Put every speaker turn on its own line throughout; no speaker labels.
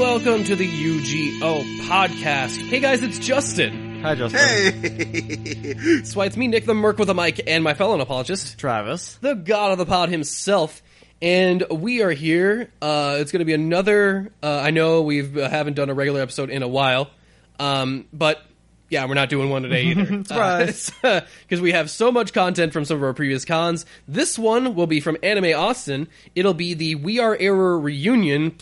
welcome to the UGO podcast. Hey guys, it's Justin.
Hi, Justin.
Hey!
That's why it's me, Nick the Merc with a mic, and my fellow Unapologist,
Travis.
the god of the pod himself. And we are here. It's going to be another, I know we haven't done a regular episode in a while, but yeah, we're not doing one today either.
Surprise!
Because we have so much content from some of our previous cons. This one will be from Anime Austin. It'll be the We Are Error reunion /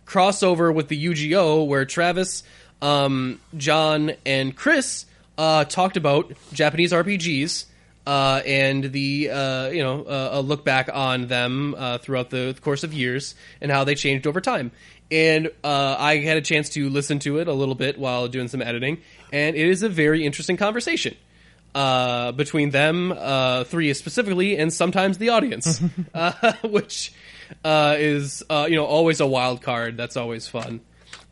crossover with the UGO, where Travis, John, and Chris talked about Japanese RPGs and the a look back on them throughout the course of years and how they changed over time. And I had a chance to listen to it a little bit while doing some editing, and it is a very interesting conversation between them three specifically, and sometimes the audience, which is always a wild card. That's always fun.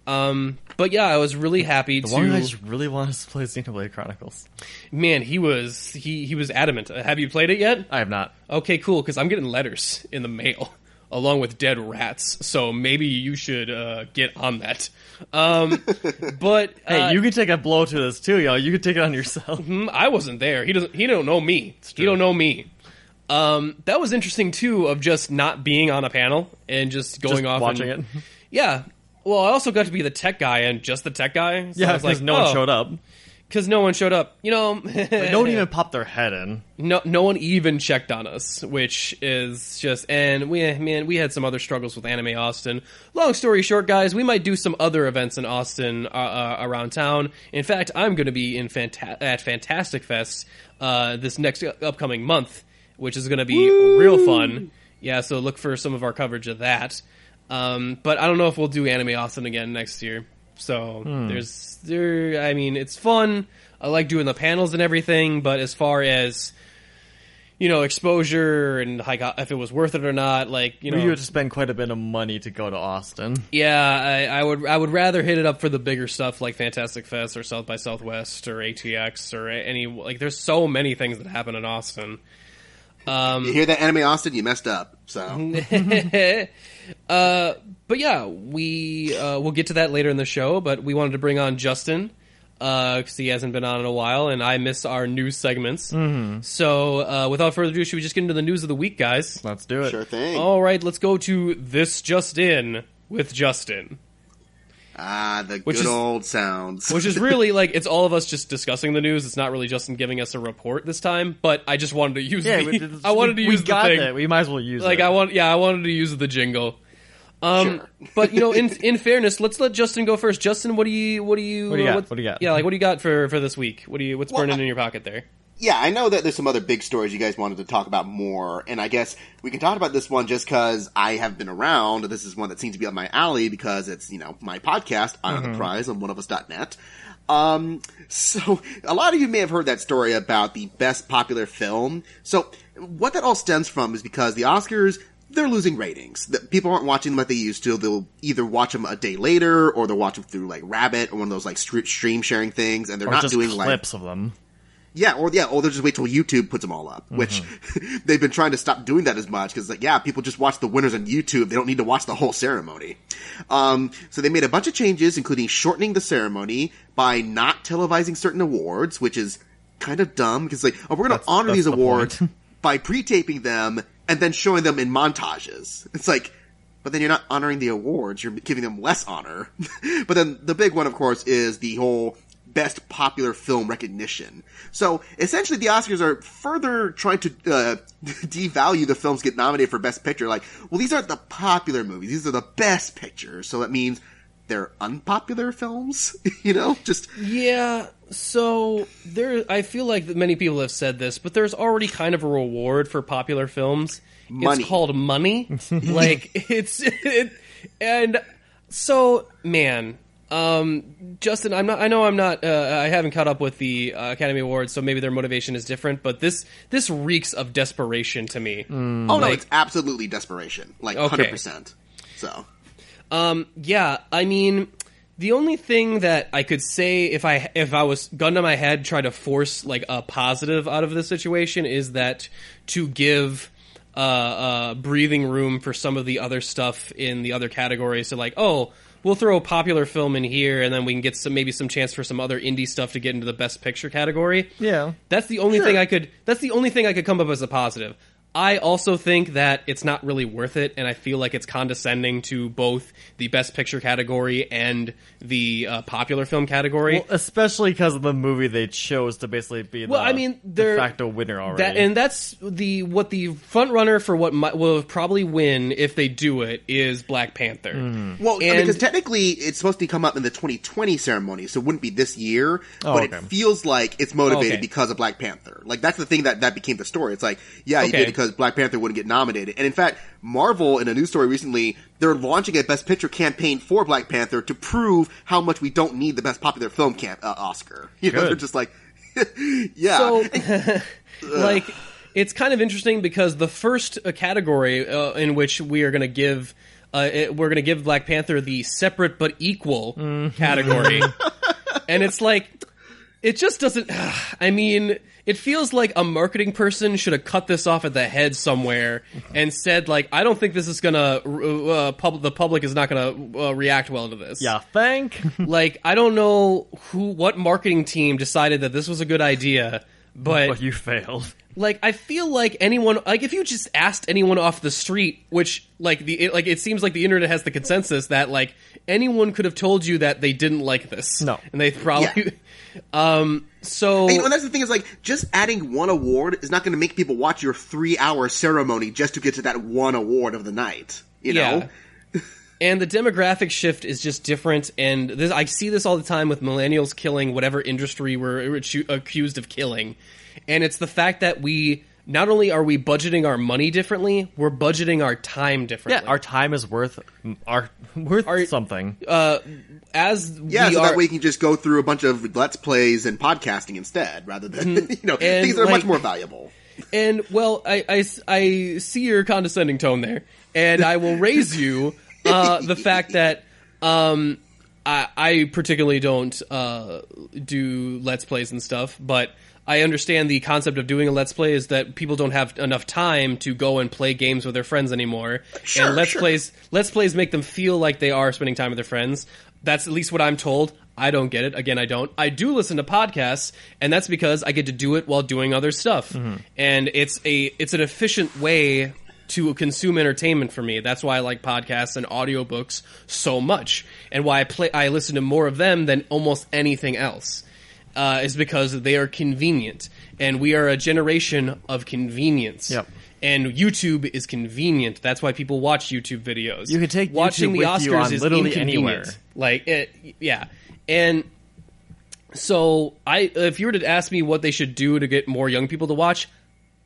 But yeah, I was really happy
The one guy just really wanted us to play Xenoblade Chronicles.
Man, he was adamant. Have you played it yet?
I have not.
Okay, cool, because I'm getting letters in the mail along with dead rats, so maybe you should get on that. But
Hey, you can take a blow to this too, yo. You can take it on yourself.
I wasn't there. He don't know me. He don't know me. That was interesting too, of just not being on a panel and just going off
watching
and,
it.
Yeah. Well, I also got to be the tech guy and just the tech guy. So
Yeah,
I was
because
like,
no one showed up.
Because no one showed up.
No one even popped their head in.
No one even checked on us, which is just... And we had some other struggles with Anime Austin. Long story short, guys, we might do some other events in Austin around town. In fact, I'm going to be at Fantastic Fest this next upcoming month, which is going to be real fun. Yeah, so look for some of our coverage of that. But I don't know if we'll do Anime Austin again next year. So it's fun. I like doing the panels and everything, but as far as exposure and like if it was worth it or not,
you had to spend quite a bit of money to go to Austin.
Yeah, I would rather hit it up for the bigger stuff like Fantastic Fest or South by Southwest or ATX or any there's so many things that happen in Austin.
You hear that, Anime Austin? You messed up. So,
but yeah, we'll get to that later in the show. But we wanted to bring on Justin because he hasn't been on in a while, and I miss our news segments. Mm-hmm. So, without further ado, should we just get into the news of the week, guys?
Let's do it.
Sure thing.
All right, let's go to This Just In with Justin.
The good old sounds.
Which is really, it's all of us just discussing the news. It's not really Justin giving us a report this time, but I just wanted to use I wanted to use the thing.
It. We might as well use it.
I wanted to use the jingle.
Sure.
But, in fairness, let's let Justin go first. Justin, what do you
got?
Yeah, what do you got for this week? What's burning in your pocket there?
Yeah, I know that there's some other big stories you guys wanted to talk about more, and I guess we can talk about this one just because I have been around. This is one that seems to be up my alley because it's, my podcast, Eye on the Prize, on oneofus.net. So a lot of you may have heard that story about the best popular film. So what that all stems from is because the Oscars, they're losing ratings. People aren't watching them like they used to. They'll either watch them a day later, or they'll watch them through Rabbit or one of those stream sharing things, and they're not doing
clips of them.
Yeah, or they'll just wait till YouTube puts them all up, which they've been trying to stop doing that as much, because, people just watch the winners on YouTube. They don't need to watch the whole ceremony. So they made a bunch of changes, including shortening the ceremony by not televising certain awards, which is kind of dumb, because, we're going to honor these awards by pre-taping them and then showing them in montages. It's but then you're not honoring the awards, you're giving them less honor. But then the big one, of course, is the whole best popular film recognition. So essentially the Oscars are further trying to devalue the films get nominated for best picture. These aren't the popular movies, these are the best pictures, so that means they're unpopular films.
Yeah, so I feel like many people have said this, but there's already kind of a reward for popular films.
Money.
It's called money. And so, man, Justin, I haven't caught up with the Academy Awards, so maybe their motivation is different, but this reeks of desperation to me.
Oh, no, it's absolutely desperation. 100%. So.
Yeah, I mean, the only thing that I could say if I was gun to my head, try to force a positive out of this situation is that to give breathing room for some of the other stuff in the other categories. So we'll throw a popular film in here, and then we can get maybe some chance for some other indie stuff to get into the best picture category.
Yeah.
That's the only thing I could come up as a positive. I also think that it's not really worth it, and I feel like it's condescending to both the Best Picture category and the popular film category.
Well, especially because of the movie they chose to basically be the de facto winner already.
That's what the front runner for what will probably win if they do it is Black Panther.
Well, because technically it's supposed to come up in the 2020 ceremony, so it wouldn't be this year, but it feels like it's motivated because of Black Panther. Like, that's the thing that became the story. It's like, you did it because Black Panther wouldn't get nominated. And in fact, Marvel, in a news story recently, they're launching a Best Picture campaign for Black Panther to prove how much we don't need the Best Popular Film Oscar. You know, they're just like, yeah.
So, like, it's kind of interesting because the first category in which we are going to give Black Panther the separate but equal category. And it's like, it just doesn't, I mean, it feels like a marketing person should have cut this off at the head somewhere and said, like, I don't think this is gonna, the public is not gonna react well to this.
Yeah, think?
Like, I don't know what marketing team decided that this was a good idea, but
you failed.
Like, I feel like anyone, like, if you just asked anyone off the street, which, like, it seems like the internet has the consensus that, like, anyone could have told you that they didn't like this.
No.
And they probably, so...
And that's the thing is, like, just adding one award is not going to make people watch your 3-hour ceremony just to get to that one award of the night, you know?
And the demographic shift is just different, and I see this all the time with millennials killing whatever industry we're accused of killing. And it's the fact that not only are we budgeting our money differently, we're budgeting our time differently.
Yeah, our time is worth something.
So that way you can just go through a bunch of Let's Plays and podcasting instead, rather than, things that are much more valuable.
And, well, I see your condescending tone there, and I will raise you the fact that I particularly don't do Let's Plays and stuff, but I understand the concept of doing a Let's Play is that people don't have enough time to go and play games with their friends anymore.
Sure,
and Let's Plays make them feel like they are spending time with their friends. That's at least what I'm told. I don't get it. Again, I don't. I do listen to podcasts, and that's because I get to do it while doing other stuff. Mm-hmm. And it's an efficient way to consume entertainment for me. That's why I like podcasts and audiobooks so much, and why I listen to more of them than almost anything else. Is because they are convenient, and we are a generation of convenience.
Yep.
And YouTube is convenient. That's why people watch YouTube videos.
You can take
watching
YouTube
the
with
Oscars
you on
is
literally
inconvenient.
anywhere.
Like, yeah. And so, if you were to ask me what they should do to get more young people to watch,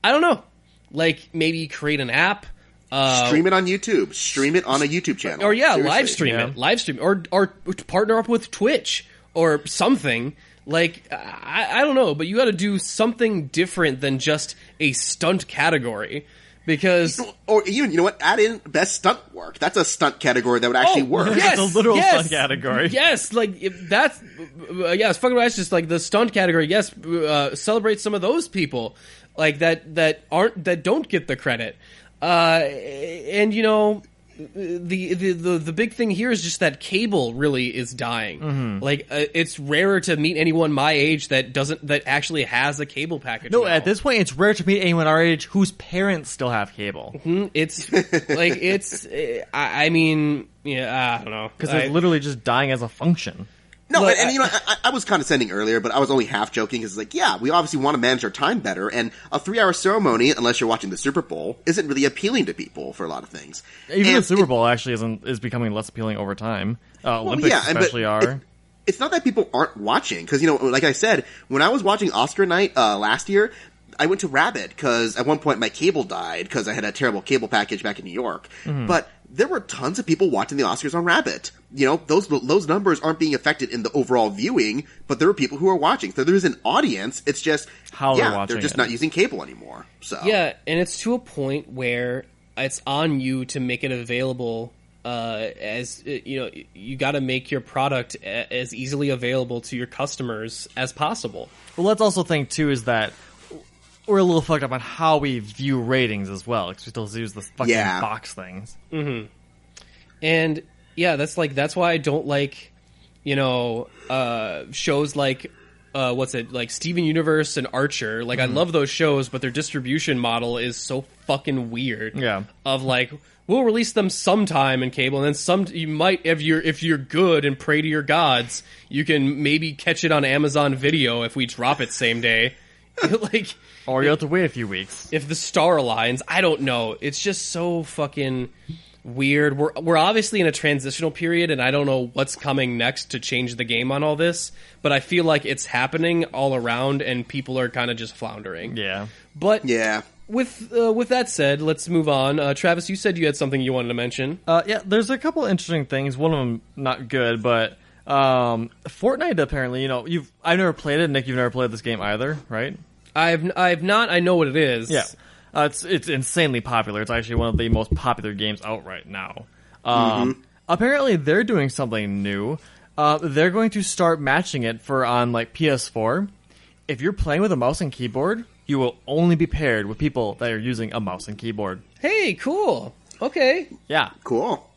I don't know. Like, maybe create an app.
Stream it on YouTube. Stream it on a YouTube channel.
Or
Seriously.
live stream it. Live stream, or partner up with Twitch or something. Like, I don't know, but you got to do something different than just a stunt category, because...
Or even, you know what, add in best stunt work. That's a stunt category that would actually work.
Yes,
it's a literal stunt category.
Yes, like, that's... it's fucking right, it's just like the stunt category, yes, celebrate some of those people, like, that don't get the credit. And, the big thing here is just that cable really is dying. Mm-hmm. Like, it's rarer to meet anyone my age that actually has a cable package.
No,
now.
at this point, it's rare to meet anyone our age whose parents still have cable.
Mm-hmm. It's like I mean, I don't know,
because it's literally just dying as a function.
No, and I was condescending earlier, but I was only half joking, because, like, yeah, we obviously want to manage our time better, and a 3-hour ceremony, unless you're watching the Super Bowl, isn't really appealing to people for a lot of things.
Even the Super Bowl actually is becoming less appealing over time. Olympics especially are.
It's not that people aren't watching, because, like I said, when I was watching Oscar night last year, I went to Rabbit, because at one point my cable died, because I had a terrible cable package back in New York. Mm-hmm. But there were tons of people watching the Oscars on Rabbit. Those numbers aren't being affected in the overall viewing, but there are people who are watching. So there's an audience. It's just
how they're watching.
They're just not using cable anymore. So
yeah, and it's to a point where it's on you to make it available. As you got to make your product as easily available to your customers as possible.
Well, let's also think too is that we're a little fucked up on how we view ratings as well, because we still use the fucking box things.
Mm-hmm. And Yeah, that's why I don't like, shows like like Steven Universe and Archer. Like I love those shows, but their distribution model is so fucking weird.
Yeah.
Of like, we'll release them sometime in cable, and then you might, if you're good and pray to your gods, you can maybe catch it on Amazon Video if we drop it same day. Like,
or you have to wait a few weeks.
If the star aligns, I don't know. It's just so fucking weird. We're obviously in a transitional period, and I don't know what's coming next to change the game on all this, but I feel like it's happening all around, and people are kind of just floundering.
Yeah.
But
yeah.
With that said, let's move on. Travis, you said you had something you wanted to mention.
Yeah, there's a couple interesting things. One of them not good, but Fortnite apparently, I've never played it. Nick, you've never played this game either, right?
I've not. I know what it is.
Yeah. It's insanely popular. It's actually one of the most popular games out right now. Apparently, they're doing something new. They're going to start matching it on like PS4. If you're playing with a mouse and keyboard, you will only be paired with people that are using a mouse and keyboard.
Hey, cool. Okay.
Yeah.
Cool.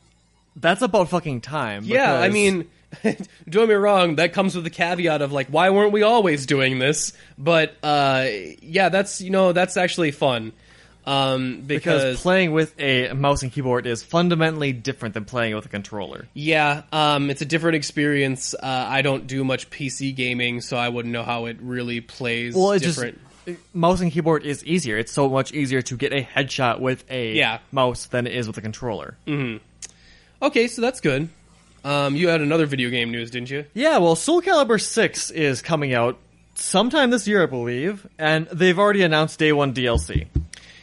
That's about fucking time.
Yeah, I mean, don't get me wrong, that comes with the caveat of, like, why weren't we always doing this? But, yeah, that's actually fun. Because
playing with a mouse and keyboard is fundamentally different than playing with a controller.
Yeah, it's a different experience. I don't do much PC gaming, so I wouldn't know how it really plays different.
Mouse and keyboard is easier. It's so much easier to get a headshot with a mouse than it is with a controller.
Mm-hmm. Okay, so that's good. You had another video game news, didn't you?
Yeah, well, Soul Calibur 6 is coming out sometime this year, I believe, and they've already announced Day 1 DLC.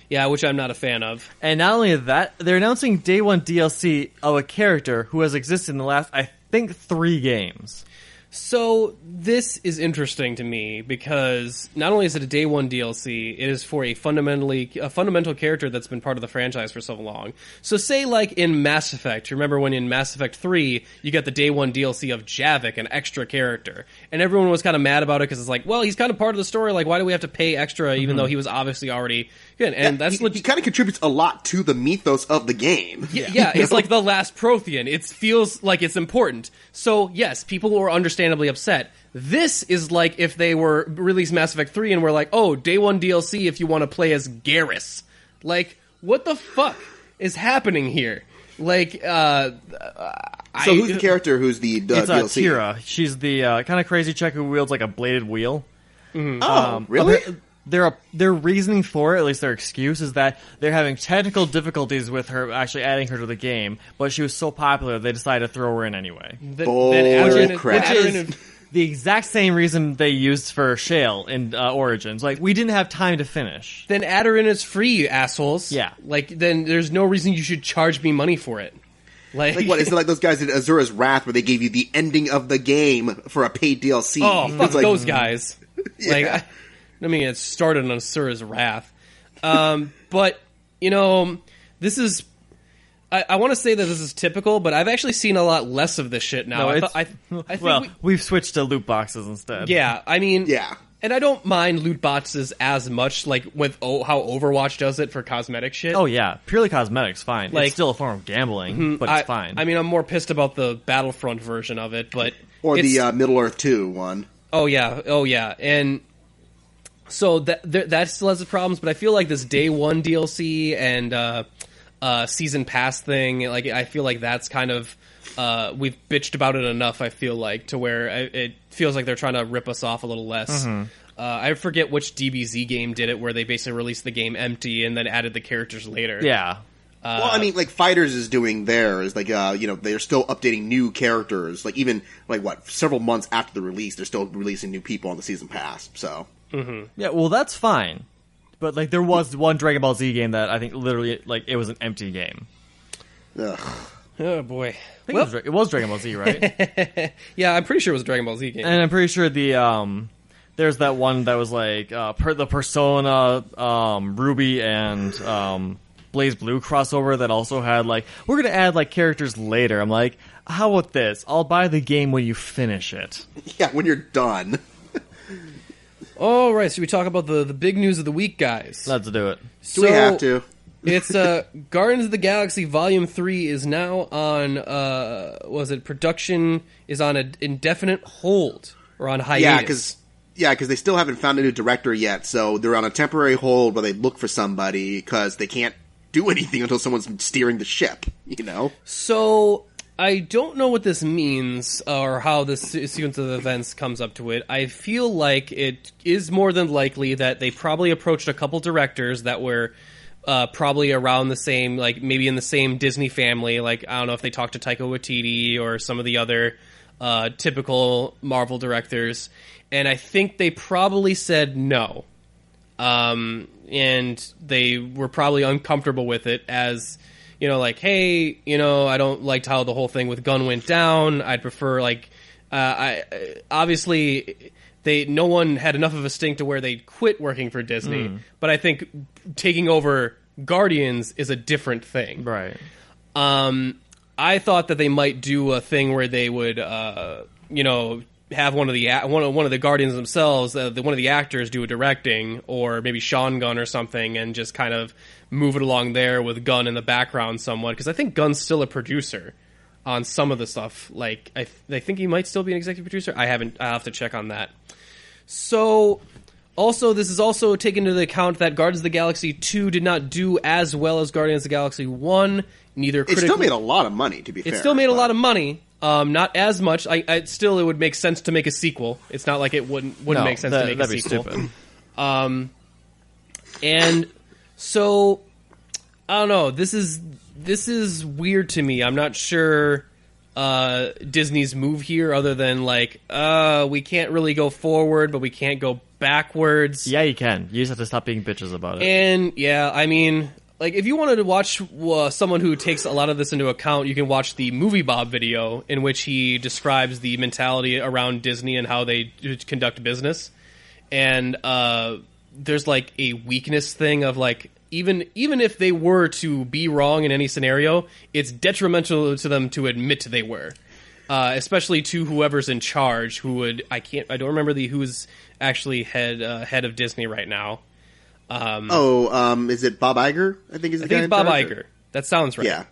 Yeah, which I'm not a fan of.
And not only that, they're announcing Day 1 DLC of a character who has existed in the last, I think, 3 games.
So this is interesting to me because not only is it a Day 1 DLC, it is for a fundamental character that's been part of the franchise for so long. So say like in Mass Effect, remember when in Mass Effect 3, you got the Day 1 DLC of Javik, an extra character. And everyone was kind of mad about it because it's like, well, he's kind of part of the story, like why do we have to pay extra even though he was obviously already good? And
he kind of contributes a lot to the mythos of the game.
Yeah, it's like the last Prothean. It feels like it's important. So yes, people were understandably upset. This is like if they were released Mass Effect 3 and were like, oh, Day 1 DLC if you want to play as Garrus. Like, what the fuck is happening here? Like,
so who's the character who's the
it's
DLC?
Tira. She's the kind of crazy chick who wields like a bladed wheel.
Mm-hmm. Really?
Their reasoning for it, at least their excuse, is that they're having technical difficulties with her actually adding her to the game, but she was so popular they decided to throw her in anyway.
Crap.
Which is the exact same reason they used for Shale in Origins. Like, we didn't have time to finish.
Then add her in as free, you assholes.
Yeah.
Like, then there's no reason you should charge me money for it.
Like what? Is it like those guys at Azura's Wrath where they gave you the ending of the game for a paid DLC?
Oh, fuck
like,
those guys.
Yeah.
Like, I mean, it started on Azura's Wrath. But, this is... I want to say that this is typical, but I've actually seen a lot less of this shit now.
No,
I think
we've switched to loot boxes instead.
Yeah, I mean...
Yeah.
And I don't mind loot boxes as much, like, with how Overwatch does it for cosmetic shit.
Oh, yeah. Purely cosmetics, fine.
Like,
it's still a form of gambling, but it's fine.
I mean, I'm more pissed about the Battlefront version of it, but...
Or the Middle-earth 2 one.
Oh, yeah. And... So that still has its problems, but I feel like this Day 1 DLC and Season Pass thing, like I feel like that's kind of we've bitched about it enough. I feel like to where it feels like they're trying to rip us off a little less. Mm-hmm. I forget which DBZ game did it, where they basically released the game empty and then added the characters later.
Yeah.
Well, I mean, like Fighters is doing theirs. Like, they're still updating new characters. Like even several months after the release, they're still releasing new people on the Season Pass. So.
Mm-hmm.
Yeah, well, that's fine. But, like, there was one Dragon Ball Z game that I think literally, like, it was an empty game.
Ugh.
Oh, boy.
I think it was Dragon Ball Z, right?
Yeah, I'm pretty sure it was a Dragon Ball Z game.
And I'm pretty sure there's that one that was, like, the Persona, Ruby, and Blaze Blue crossover that also had, like, we're going to add, like, characters later. I'm like, how about this? I'll buy the game when you finish it.
Yeah, when you're done.
All right, so we talk about the big news of the week, guys.
Let's do it.
Do we have to?
It's Guardians of the Galaxy Volume 3 is now on, production is on an indefinite hold, or on hiatus.
Because they still haven't found a new director yet, so they're on a temporary hold where they look for somebody, because they can't do anything until someone's steering the ship, you know?
So, I don't know what this means, or how this sequence of events comes up to it. I feel like it is more than likely that they probably approached a couple directors that were probably around the same, like, maybe in the same Disney family. Like, I don't know if they talked to Taika Waititi or some of the other typical Marvel directors. And I think they probably said no. And they were probably uncomfortable with it as, you know, like, hey, you know, I don't like how the whole thing with Gunn went down. I'd prefer, like, obviously no one had enough of a stink to where they'd quit working for Disney. But I think taking over Guardians is a different thing.
Right.
I thought that they might do a thing where they would, you know, have one of the Guardians themselves, one of the actors do a directing, or maybe Sean Gunn or something, and just kind of move it along there with Gunn in the background somewhat, because I think Gunn's still a producer on some of the stuff. Like, I think he might still be an executive producer. I'll have to check on that. So, also, this is also taken into account that Guardians of the Galaxy 2 did not do as well as Guardians of the Galaxy 1. Neither
It still made a lot of money, to be fair.
It still made a lot of money. Not as much. It would make sense to make a sequel. It's not like it wouldn't make sense to make a sequel.
That'd be
stupid. And so I don't know. This is weird to me. I'm not sure Disney's move here, other than like, we can't really go forward, but we can't go backwards.
Yeah, you can. You just have to stop being bitches about it.
And yeah, I mean, like, if you wanted to watch someone who takes a lot of this into account, you can watch the Movie Bob video, in which he describes the mentality around Disney and how they conduct business. And there's like a weakness thing of like, even if they were to be wrong in any scenario, it's detrimental to them to admit they were. Especially to whoever's in charge, I don't remember who's actually head of Disney right now.
Is it Bob Iger? I think it's
Bob Iger. That sounds right.
Yeah.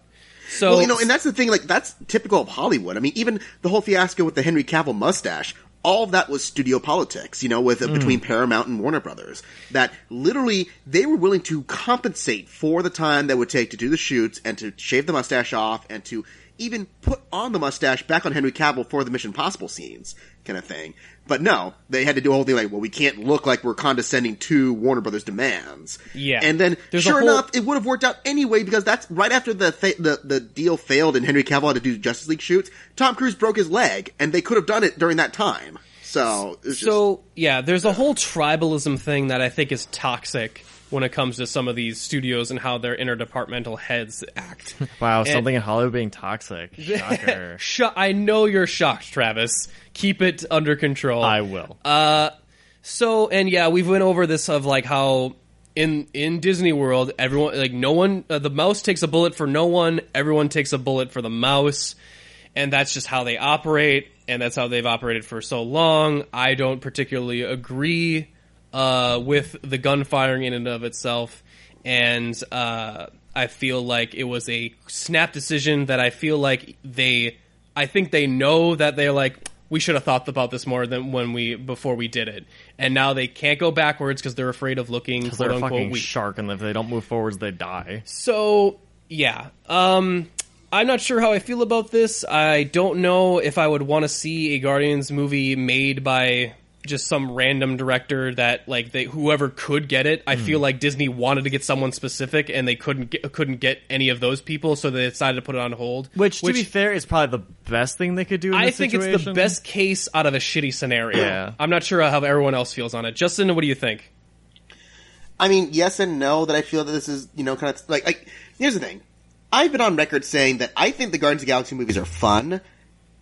So,
well, you know, and that's the thing, like, that's typical of Hollywood. I mean, even the whole fiasco with the Henry Cavill mustache, all of that was studio politics, you know, between Paramount and Warner Brothers. That literally, they were willing to compensate for the time that would take to do the shoots and to shave the mustache off and to even put on the mustache back on Henry Cavill for the Mission Impossible scenes, kind of thing. But no, they had to do a whole thing like, well, we can't look like we're condescending to Warner Brothers' demands.
Yeah.
And then, sure enough, it would have worked out anyway, because that's right after the deal failed and Henry Cavill had to do Justice League shoots, Tom Cruise broke his leg, and they could have done it during that time. So,
yeah, there's a whole tribalism thing that I think is toxic when it comes to some of these studios and how their interdepartmental heads act.
Wow, something in Hollywood being toxic. Shocker.
I know you're shocked, Travis. Keep it under control.
I will.
We've went over this of like how in Disney World, everyone, like, no one, the mouse takes a bullet for no one, everyone takes a bullet for the mouse, and that's just how they operate, and that's how they've operated for so long. I don't particularly agree with the gunfiring in and of itself, and I feel like it was a snap decision that I feel like I think they know that they're like, we should have thought about this more than before we did it, and now they can't go backwards because they're afraid of looking quote unquote
fucking
weak.
Shark, and if they don't move forwards, they die.
So yeah, I'm not sure how I feel about this. I don't know if I would want to see a Guardians movie made by just some random director that, like, whoever could get it. I feel like Disney wanted to get someone specific, and they couldn't get any of those people, so they decided to put it on hold.
Which to be fair, is probably the best thing they could do in this situation.
I think it's the best case out of a shitty scenario.
Yeah.
I'm not sure how everyone else feels on it. Justin, what do you think?
I mean, yes and no, that I feel that this is, you know, kind of, like, here's the thing. I've been on record saying that I think the Guardians of the Galaxy movies are fun.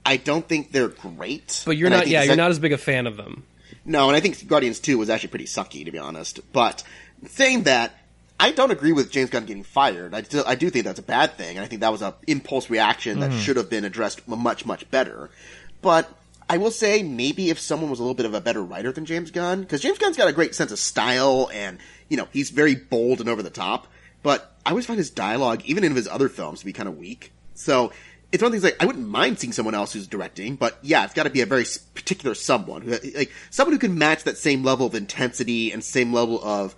I don't think they're great.
But you're not as big a fan of them.
No, and I think Guardians 2 was actually pretty sucky, to be honest. But saying that, I don't agree with James Gunn getting fired. I do think that's a bad thing, and I think that was an impulse reaction that should have been addressed much, much better. But I will say, maybe if someone was a little bit of a better writer than James Gunn, because James Gunn's got a great sense of style, and, you know, he's very bold and over the top. But I always find his dialogue, even in his other films, to be kind of weak. So it's one of the things, like, I wouldn't mind seeing someone else who's directing, but yeah, it's got to be a very particular someone, someone who can match that same level of intensity and same level of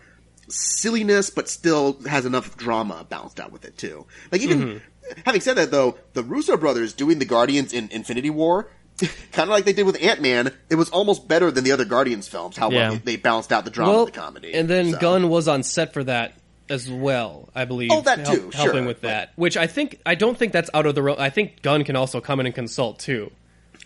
silliness, but still has enough drama balanced out with it too. Like, even having said that, though, the Russo brothers doing the Guardians in Infinity War, kind of like they did with Ant-Man, it was almost better than the other Guardians films. How well they balanced out the drama and the comedy.
And then Gunn was on set for that as well, I believe.
Oh, that too,
helping with that. Which I don't think that's out of the realm. I think Gunn can also come in and consult too.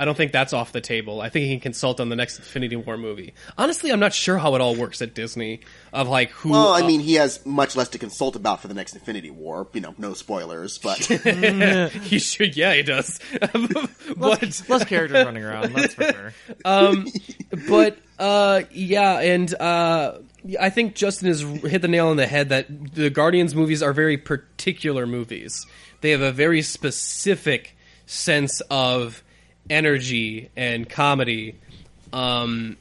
I don't think that's off the table. I think he can consult on the next Infinity War movie. Honestly, I'm not sure how it all works at Disney. Of like who.
Well, I mean, he has much less to consult about for the next Infinity War. You know, no spoilers, but
he should. Yeah, he does.
less characters running around. That's for sure.
I think Justin has hit the nail on the head that the Guardians movies are very particular movies. They have a very specific sense of energy and comedy, and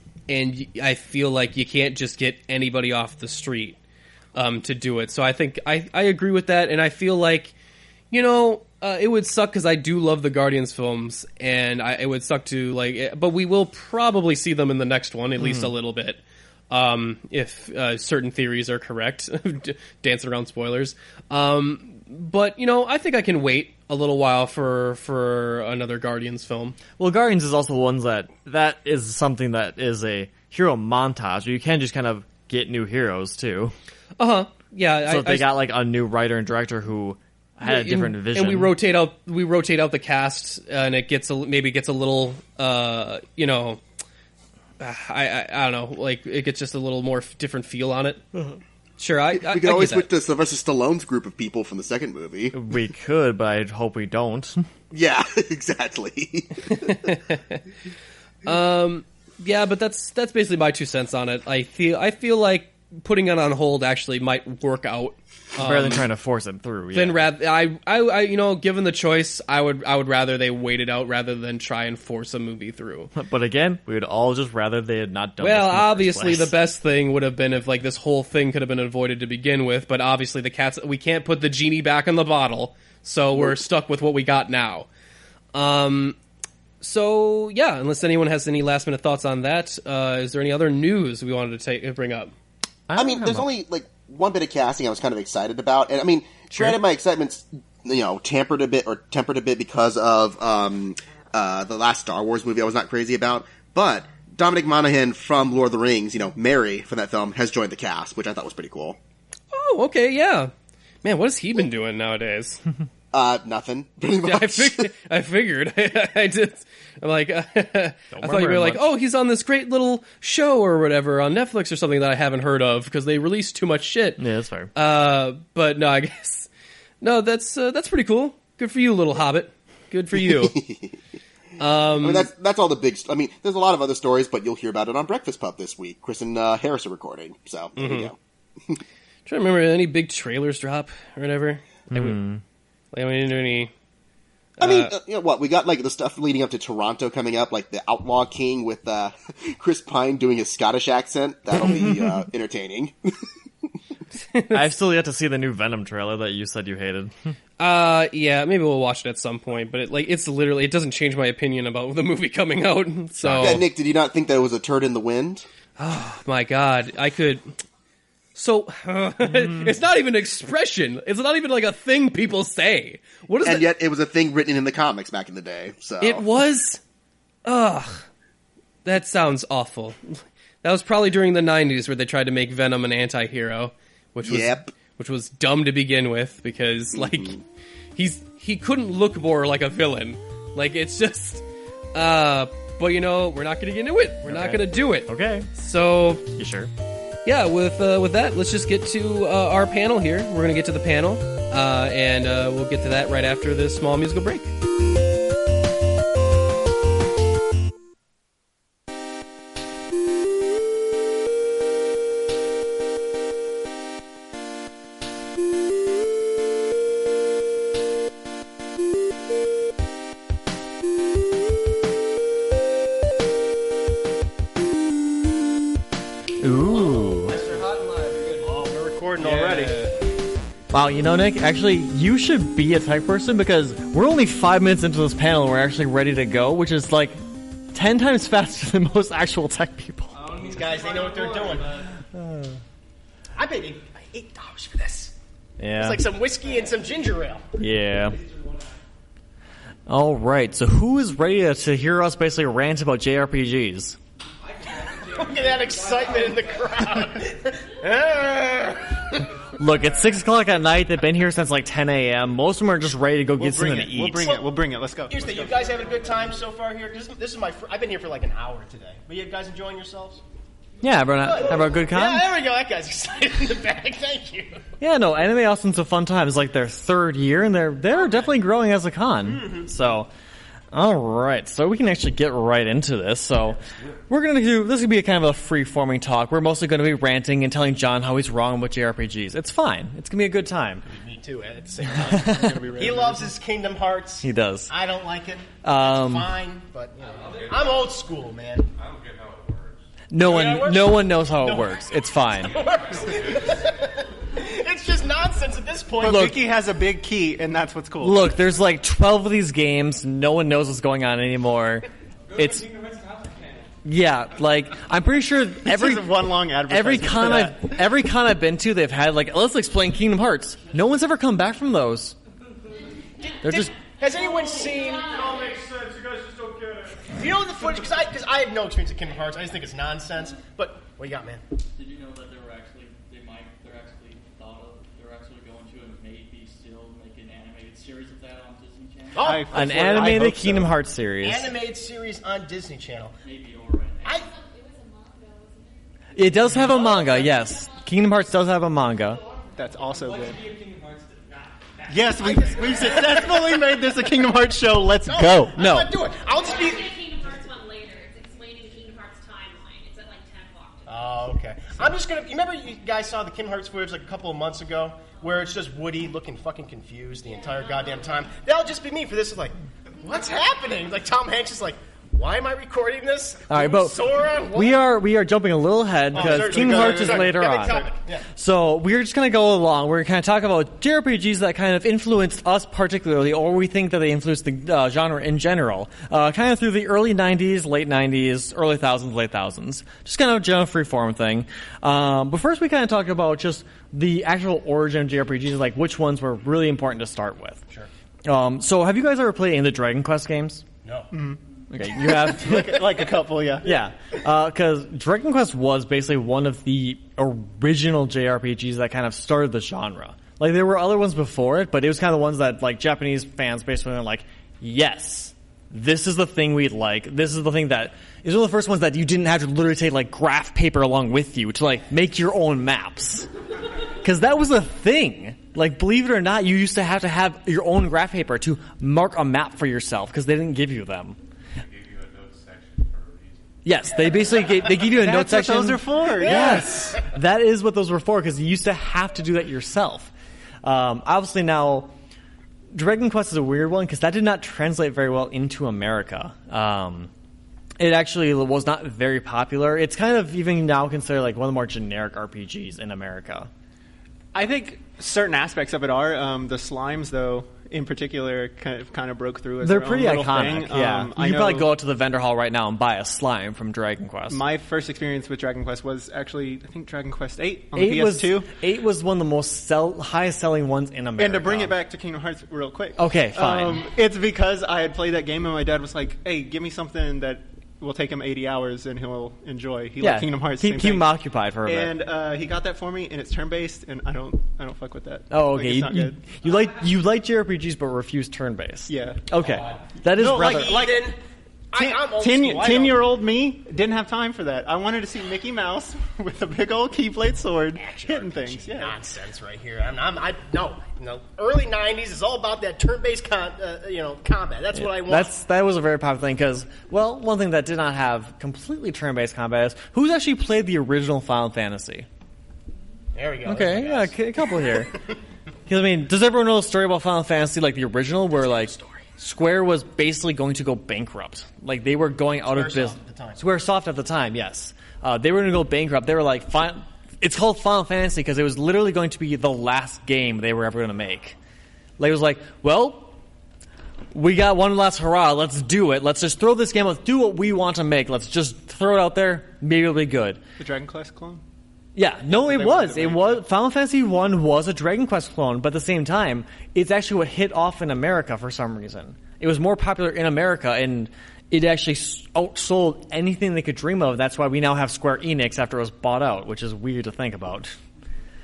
I feel like you can't just get anybody off the street to do it. So I think I agree with that, and I feel like, it would suck because I do love the Guardians films, and it would suck to but we will probably see them in the next one, at least a little bit. If certain theories are correct, dancing around spoilers. But I think I can wait a little while for another Guardians film.
Well, Guardians is also ones that is something that is a hero montage, where you can just kind of get new heroes too.
Yeah.
So they got like a new writer and director who had a different vision,
and we rotate out the cast, and it maybe gets a little I don't know, like it gets just a little more different feel on it. Sure, we
could always switch to Sylvester Stallone's group of people from the second movie.
We could, but I hope we don't.
Yeah, exactly.
Yeah, but that's basically my 2 cents on it. I feel like putting it on hold actually might work out.
Rather than trying to force it through.
Then given the choice, I would rather they wait it out rather than try and force a movie through.
But again, we would all just rather they had not done.
Well,
this in the
obviously,
first place.
the best thing would have been if this whole thing could have been avoided to begin with. But obviously, we can't put the genie back in the bottle, so we're stuck with what we got now. So yeah, unless anyone has any last minute thoughts on that, is there any other news we wanted to bring up?
I mean, there's only one bit of casting I was kind of excited about, and I mean, granted, my excitement's tempered a bit because of the last Star Wars movie I was not crazy about. But Dominic Monaghan from Lord of the Rings, Mary from that film, has joined the cast, which I thought was pretty cool.
Oh, okay, yeah, man, what has he been doing nowadays?
Nothing. Pretty much.
I figured. I did. I'm like, I thought you were like, oh, he's on this great little show or whatever on Netflix or something that I haven't heard of because they release too much shit.
Yeah, that's fair.
But no, I guess that's pretty cool. Good for you, little hobbit. Good for you.
I mean, that's all the big. I mean, there's a lot of other stories, but you'll hear about it on Breakfast Pub this week. Chris and Harris are recording, so there you go.
Trying to remember any big trailers drop or whatever. We didn't do any.
I mean, what we got, the stuff leading up to Toronto coming up, like the Outlaw King with Chris Pine doing his Scottish accent. That'll be entertaining.
I've still yet to see the new Venom trailer that you said you hated.
Yeah, maybe we'll watch it at some point. But it doesn't change my opinion about the movie coming out. So,
yeah, Nick, did you not think that it was a turd in the wind?
Oh my God, I could. So, it's not even an expression. It's not even a thing people say. What is it?
And yet it was a thing written in the comics back in the day. So
it was? Ugh. That sounds awful. That was probably during the 90s where they tried to make Venom an anti-hero, which was dumb to begin with because, he couldn't look more like a villain. It's just, but we're not going to get into it. We're not going to do it.
Okay.
So.
You sure?
Yeah, with that, let's just get to our panel here. We're going to get to the panel, and we'll get to that right after this small musical break.
Wow, you know, Nick, actually, you should be a tech person because we're only 5 minutes into this panel and we're actually ready to go, which is like 10 times faster than most actual tech people.
These guys, they know what they're doing. I paid $8 for this.
Yeah.
It's like some whiskey and some ginger ale.
Yeah. All right, so who is ready to hear us basically rant about JRPGs?
Look at that excitement in the crowd.
Look, it's 6 o'clock at night. They've been here since like 10 a.m. Most of them are just ready to go get something to eat.
We'll bring it. Let's go.
Here's the thing. You guys having a good time so far here? This is my I've been here for like an hour today. But you guys enjoying yourselves?
Yeah, everyone have a good con?
Yeah, there we go. That guy's excited in the back. Thank you.
Yeah, no, Anime Austin's a fun time. It's like their 3rd year, and they're definitely growing as a con.
Mm-hmm.
So, all right, so we can actually get right into this. So, we're gonna do this. Is gonna be a kind of a free-forming talk. We're mostly gonna be ranting and telling John how he's wrong with JRPGs. It's fine. It's gonna be a good time.
Me too. At the same time, he loves his Kingdom Hearts.
He does.
I don't like it. It's fine, but you know, I'm old school, man.
I don't get how it works.
No one knows how it
No.
works. It's fine.
It's just nonsense at this point.
But
Look-
Vicky has a big key, and that's what's cool.
Look, there's like 12 of these games. No one knows what's going on anymore. It's yeah, like I'm pretty sure every
This is one long advertisement
every
for
con I've been to, they've had like let's explain Kingdom Hearts. No one's ever come back from those. They're just
Has anyone seen?
It all makes sense. You guys just don't get it.
You know the footage? Because I have no experience with Kingdom Hearts. I just think it's nonsense. But what you got, man?
Did you know that they're actually going to and maybe still make an animated series of that on Disney Channel?
Oh,
an
I
animated
hope so.
Kingdom Hearts series.
animated series on Disney Channel.
Maybe or an
I
It does have a manga, yes. Kingdom Hearts does have a manga.
That's also good. Yes, we've successfully made this a Kingdom Hearts show. Let's go.
I'm
No.
not doing it. I'll just be.
The Kingdom Hearts one later. It's explaining the Kingdom Hearts timeline. It's at like 10 o'clock.
Oh, okay. I'm just gonna. You remember you guys saw the Kingdom Hearts footage like a couple of months ago, where it's just Woody looking fucking confused the entire goddamn time. That'll just be me for this. Like, what's happening? Like Tom Hanks is like, why am I recording this?
All right, but
Sora, what?
we are jumping a little ahead because
sorry,
Kingdom
sorry,
Hearts is
sorry.
later
Yeah, big
on.
topic. Yeah.
So we're just gonna go along. We're gonna talk about JRPGs that kind of influenced us particularly, or we think that they influenced the genre in general, kind of through the early '90s, late '90s, early thousands, late thousands. Just kind of a general freeform thing. But first, we kind of talk about just the actual origin of JRPGs, like which ones were really important to start with.
Sure.
So have you guys ever played any of the Dragon Quest games?
No.
Okay, you have.
like a couple, yeah.
Yeah, because Dragon Quest was basically one of the original JRPGs that kind of started the genre. Like, there were other ones before it, but it was kind of the ones that, like, Japanese fans basically were like, yes, this is the thing we like. This is the thing that... These were the first ones that you didn't have to literally take, like, graph paper along with you to, like, make your own maps. Because that was a thing. Like, believe it or not, you used to have your own graph paper to mark a map for yourself, because they didn't give you them. Yes, they basically they give you a note section.
That's what those are for.
Yes, that is what those were for, because you used to have to do that yourself. Obviously now, Dragon Quest is a weird one because that did not translate very well into America. It actually was not very popular. It's kind of even now considered like one of the more generic RPGs in America.
I think certain aspects of it are. The slimes, though, in particular, kind of broke through as
They're
their
pretty
own little
iconic.
thing.
Yeah,
I
you can
know
probably go out to the vendor hall right now and buy a slime from Dragon Quest.
my first experience with Dragon Quest was actually, I think, Dragon Quest 8 on the PS2.
8 was one of the most highest selling ones in America.
And to bring it back to Kingdom Hearts real quick.
Okay, fine.
It's because I had played that game and my dad was like, hey, give me something that will take him 80 hours and he'll enjoy. He liked Kingdom Hearts.
Keep him occupied for a bit.
And he got that for me, and it's turn-based, and I don't fuck with that.
Oh,
Like,
okay.
it's not good.
You like JRPGs but refuse turn-based.
Yeah.
Okay. That is
No,
rather...
like-
Ethan, I'm old school. I don't-
10-year-old me didn't have time for that. I wanted to see Mickey Mouse with a big old keyblade sword hitting things. Yeah.
Nonsense right here. No. Early '90s is all about that turn-based, combat. That's what I want.
That was a very popular thing because, well, one thing that did not have completely turn-based combat is who's actually played the original Final Fantasy?
There we go.
Okay, yeah, a couple here. 'Cause, I mean, does everyone know the story about Final Fantasy, like the original, where like Square was basically going to go bankrupt? Like they were going out of business.
at the time.
Squaresoft at the time, yes. They were going to go bankrupt. They were like, it's called Final Fantasy because it was literally going to be the last game they were ever going to make. Like, it was like, well, we got one last hurrah. Let's do it. Let's just throw this game. Let's do what we want to make. Let's just throw it out there. Maybe it'll be good.
The Dragon Quest clone?
Yeah, no, it
They
was.
wanted
It
to
was. Final Fantasy 1 was a Dragon Quest clone, but at the same time, it's actually what hit off in America for some reason. It was more popular in America, and it actually outsold anything they could dream of. That's why we now have Square Enix after it was bought out, which is weird to think about.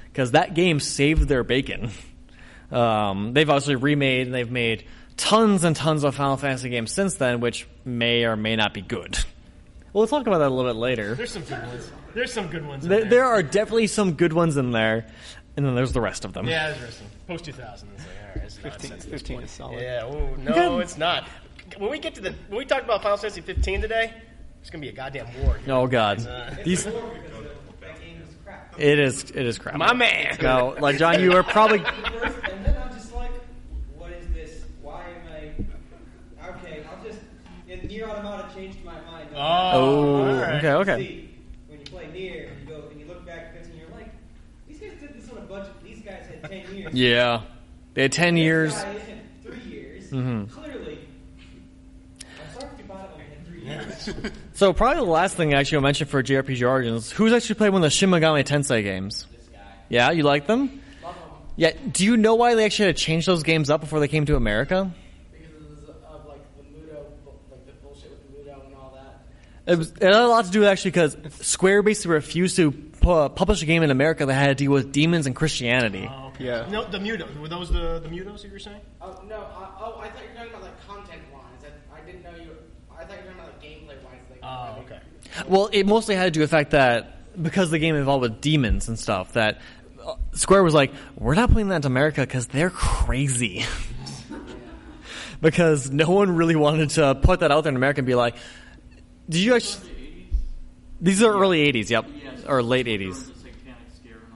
Because that game saved their bacon. They've obviously remade, and they've made tons and tons of Final Fantasy games since then, which may or may not be good. We'll talk about that a little bit later.
There's some good ones. There's some good ones.
There are definitely some good ones in there, and then there's the rest of them.
Yeah, there's interesting. Post 2000, it's like, all right, it's
15 is solid.
Yeah, ooh, no, it's not. When we get to when we talk about Final Fantasy 15 today, it's gonna be a goddamn war. Here.
Oh God, these. It is crap.
My man.
No, like John, you are probably.
And then I'm just like, what is this? Why am I? Okay, I'll just. And Nier Automata changed my mind.
Oh,
right.
okay.
See, when you play Nier and you go and you look back at 15, you're like, these guys did this on a budget. These guys had 10 years.
Yeah, they had 10 years.
This guy had 3 years. Clearly. I'm sorry if you bought it when you had 3 years.
So probably the last thing actually I'll mention for JRPG Origins, who's actually played one of the Shin Megami Tensei games?
This guy.
Yeah, you like them?
Love him.
Yeah. Do you know why they actually had to change those games up before they came to America?
Because of like the Mudo, like the bullshit with the Mudo and all that.
It had a lot to do with actually because Square basically refused to publish a game in America that had to deal with demons and Christianity.
Oh, okay.
Yeah.
No, the Mutos. Were those the Mutos that you were saying?
Oh no! I thought you were talking about like content wise. I didn't know you. I thought you were talking about like gameplay wise. Like,
Oh, okay.
Well, it mostly had to do with the fact that because the game involved with demons and stuff, that Square was like, we're not putting that to America because they're crazy. Because no one really wanted to put that out there in America and be like, did you actually... These are early 80s, yep. Or late 80s.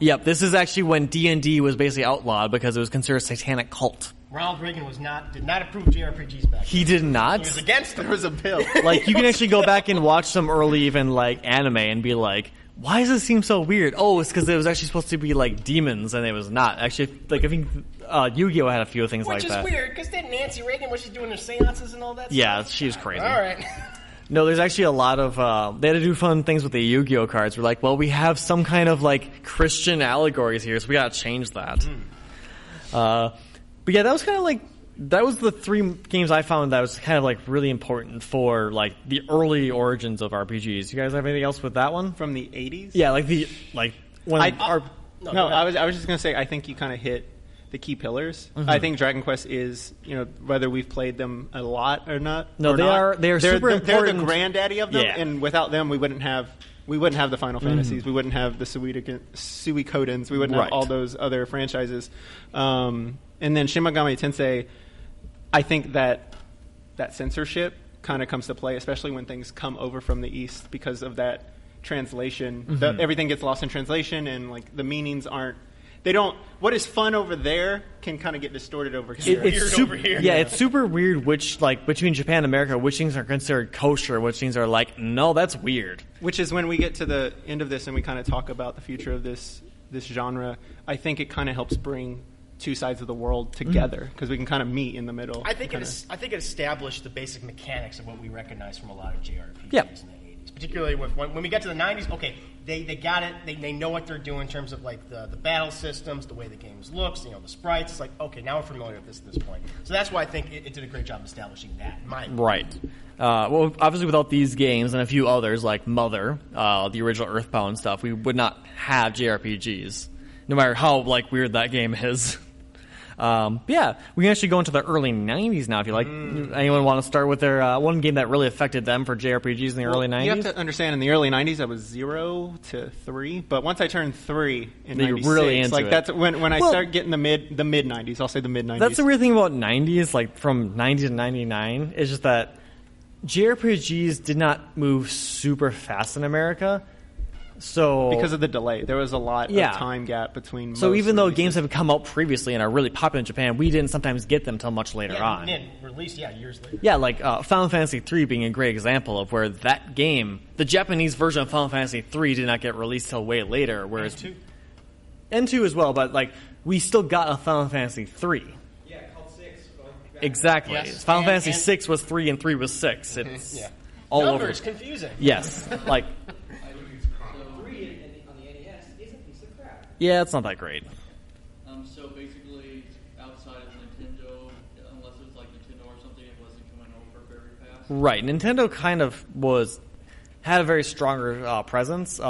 Yep, this is actually when D&D was basically outlawed because it was considered a satanic cult.
Ronald Reagan did not approve JRPGs back then.
He did not?
He was against them.
There was a bill.
Like, you can actually go back and watch some early even, like, anime and be like, why does this seem so weird? Oh, it's because it was actually supposed to be, like, demons, and it was not. Actually, like, I think Yu-Gi-Oh! Had a few things like that.
Which is weird, because then Nancy Reagan, was she doing her seances and all that
Yeah,
stuff?
she was crazy.
All right.
No, there's actually a lot of, they had to do fun things with the Yu-Gi-Oh! Cards. We're like, well, we have some kind of, like, Christian allegories here, so we gotta change that. But yeah, that was kind of like, that was the 3 games I found that was kind of like really important for like the early origins of RPGs. You guys have anything else with that one?
From the 80s?
Yeah, when
No, I was just going to say, I think you kind of hit the key pillars. I think Dragon Quest is, whether we've played them a lot or not.
No, they are super important.
They're the granddaddy of them,
Yeah.
and without them, we wouldn't have the Final Fantasies. We wouldn't have the Suikoden's. We wouldn't have all those other franchises. And then Shin Megami Tensei, I think that censorship kind of comes to play, especially when things come over from the East because of that translation. Everything gets lost in translation, and like the meanings aren't. They don't. What is fun over there can kind of get distorted over here.
It's super, yeah, it's super weird. Which like between Japan and America, which things are considered kosher, which things are like, no, that's weird.
Which is when we get to the end of this and we kind of talk about the future of this genre. I think it kind of helps bring 2 sides of the world together because we can kind of meet in the middle.
I think it established the basic mechanics of what we recognize from a lot of JRPGs
Yep.
in the 80s. Particularly when we get to the 90s, okay, they got it. They know what they're doing in terms of like the battle systems, the way the games looks, the sprites. It's like, okay, now we're familiar with this at this point. So that's why I think it did a great job establishing that. In my opinion.
Right. Well, obviously, without these games and a few others like Mother, the original Earthbound stuff, we would not have JRPGs, no matter how like weird that game is. Yeah, we can actually go into the early 90s now if you like. Anyone want to start with their one game that really affected them for JRPGs in the early 90s?
You have to understand, in the early 90s, I was 0 to 3, but once I turned 3 in
You're
96,
really into it.
that's when I start getting the mid 90s. I'll say the mid 90s.
That's the weird thing about 90s, like from 90 to 99, is just that JRPGs did not move super fast in America. So
because of the delay, there was a lot of time gap between.
So
most
even though
releases.
games have come out previously and are really popular in Japan, we didn't sometimes get them till much later on.
And released, years later.
Yeah, like Final Fantasy III being a great example of where that game, the Japanese version of Final Fantasy III, did not get released till way later, whereas and 2 as well. But like we still got a Final Fantasy III.
Yeah, called 6.
Exactly.
Yes.
Final Fantasy 6 was 3 and 3 was 6. It's all
Numbers
over.
confusing.
Yes, like
3 on the NES is a piece of crap.
yeah, it's not that great.
So basically, outside of Nintendo, unless it was like Nintendo or something, it wasn't coming over very fast.
Right. Nintendo kind of had a very stronger presence.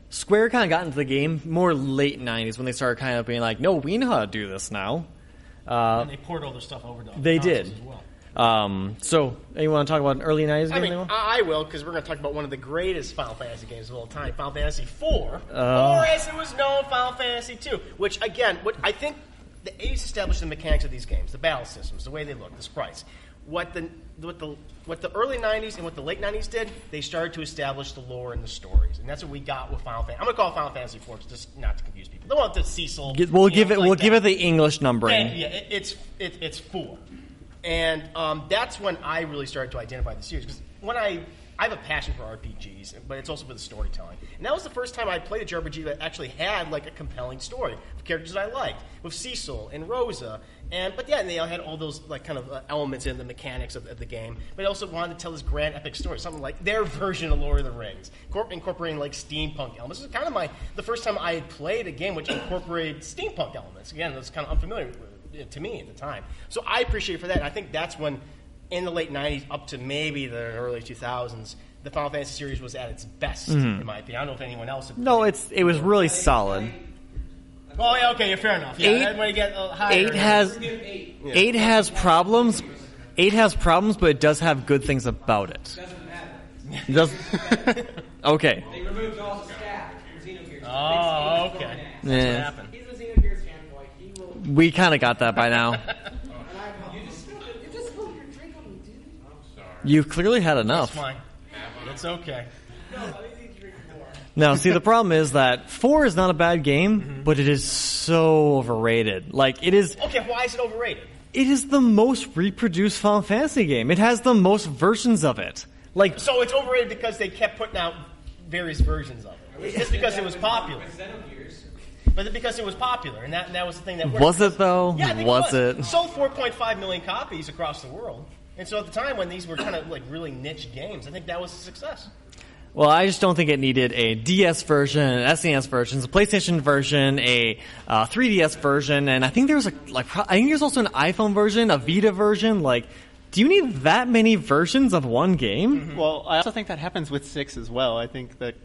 Square kind of got into the game more late 90s when they started kind of being like, no, we know how to do this now.
And they poured all their stuff over to
They
consoles
did.
as well.
So, you want to talk about an early 90s
I
game?
mean, I will, because we're going to talk about one of the greatest Final Fantasy games of all time, Final Fantasy IV, or as it was known, Final Fantasy II, which, again, what I think the 80s established the mechanics of these games, the battle systems, the way they look, the sprites. What the early 90s and what the late 90s did, they started to establish the lore and the stories, and that's what we got with Final Fantasy. I'm going to call it Final Fantasy IV, just not to confuse people. Don't want the Cecil.
We'll give it the English numbering.
Yeah, it's 4. And that's when I really started to identify the series. Because when I have a passion for RPGs, but it's also for the storytelling. And that was the first time I played a JRPG that actually had like a compelling story of characters that I liked, with Cecil and Rosa. But they all had all those like kind of elements in the mechanics of the game. But I also wanted to tell this grand epic story, something like their version of Lord of the Rings, incorporating like steampunk elements. This was kind of the first time I had played a game which incorporated steampunk elements. Again, it was kind of unfamiliar to me at the time. So I appreciate it for that. And I think that's when, in the late 90s up to maybe the early 2000s, the Final Fantasy series was at its best, in my opinion. I don't know if anyone else had
No, it was really solid.
Oh, yeah, okay, fair enough. Yeah, when you get higher.
8 has problems. 8 has problems, but it does have good things about it.
Doesn't matter.
It does. Okay.
They removed all the staff from Xenogears.
Oh, okay. That's what happened.
He's a Xenogears fanboy. He will.
We kind of got that by now.
You just spilled your drink on me, dude.
I'm sorry.
You've clearly had enough.
It's fine. It's okay.
No, I need to drink more.
Now, see, the problem is that 4 is not a bad game, but it is so overrated. Like, it is...
Okay, why is it overrated?
It is the most reproduced Final Fantasy game. It has the most versions of it. Like,
So it's overrated because they kept putting out various versions of it. Just because it was popular. But because it was popular, and that was the thing that worked.
was it, though?
Yeah, I think
was
it?
it?
Sold 4.5 million copies across the world. And so at the time when these were kind of like really niche games, I think that was a success.
Well, I just don't think it needed a DS version, an SNES version, a PlayStation version, a 3DS version, and I think there's also an iPhone version, a Vita version. Like, do you need that many versions of one game?
Well, I also think that happens with 6 as well. I think that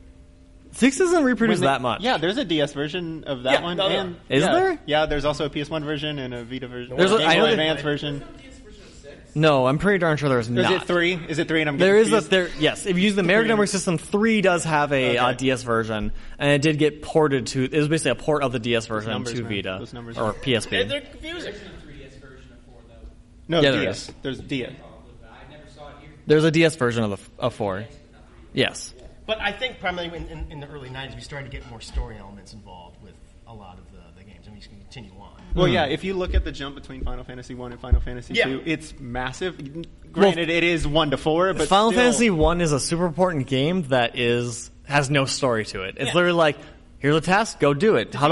6 doesn't reproduce
when they-
that much.
Yeah, there's a DS version of that
Yeah,
one.
no, no.
And,
Is
yeah,
there?
Yeah, there's also a PS1 version and a Vita version.
There's a-
Game
I know
Boy
that-
Advance version.
No, I'm pretty darn sure there's
Is
not.
it 3? Is it 3? And I'm
There
getting
is yes. If you use the American number system, 3 does have a
Okay.
DS version, and it did get ported to. It was basically a port of the DS version
numbers,
to
man.
Vita
Those numbers,
or
man.
PSP.
They're confusing.
No,
Yeah, there
DS.
is.
There's DS.
There's a DS version of 4. Yes.
But I think primarily in the early 90s, we started to get more story elements involved with a lot of the games, and we can continue on.
Well, yeah, if you look at the jump between Final Fantasy 1 and Final Fantasy 2, it's massive. Granted, it is 1 to 4, but
Final
still,
Fantasy 1 is a super important game that has no story to it. It's literally like, here's a task, go do it. How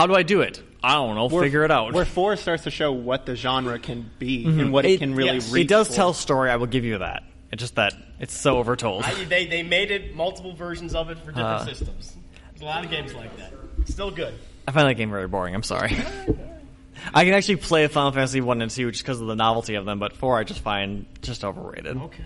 do I do it? I don't know, figure it out.
Where 4 starts to show what the genre can be and what it can really reach.
It does
for.
tell story, I will give you that. It's just that it's so overtold.
They made it multiple versions of it for different systems. There's a lot of games like that. Still good.
I find that game very boring, I'm sorry. I can actually play Final Fantasy 1 and 2 just because of the novelty of them, but 4 I just find just overrated.
Okay.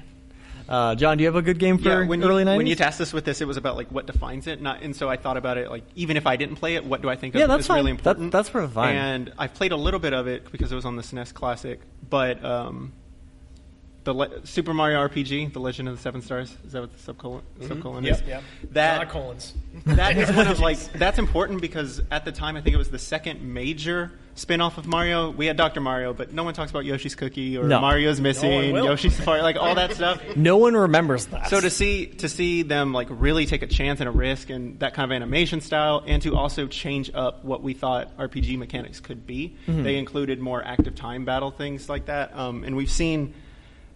John, do you have a good game for early 90s?
When you tasked us with this, it was about like what defines it, and so I thought about it like even if I didn't play it, what do I think of
that's
is
fine.
really important?
That's pretty fine.
And I played a little bit of it because it was on the SNES Classic, but Super Mario RPG, The Legend of the Seven Stars. Is that what the subcolon is?
Yep.
That
Not colons.
That is one of that's important because at the time I think it was the second major spin-off of Mario. We had Dr. Mario, but no one talks about Yoshi's Cookie or Mario's Missing, Yoshi's Safari, like all that stuff.
No one remembers that.
So to see them like really take a chance and a risk and that kind of animation style, and to also change up what we thought RPG mechanics could be, they included more active time battle things like that, and we've seen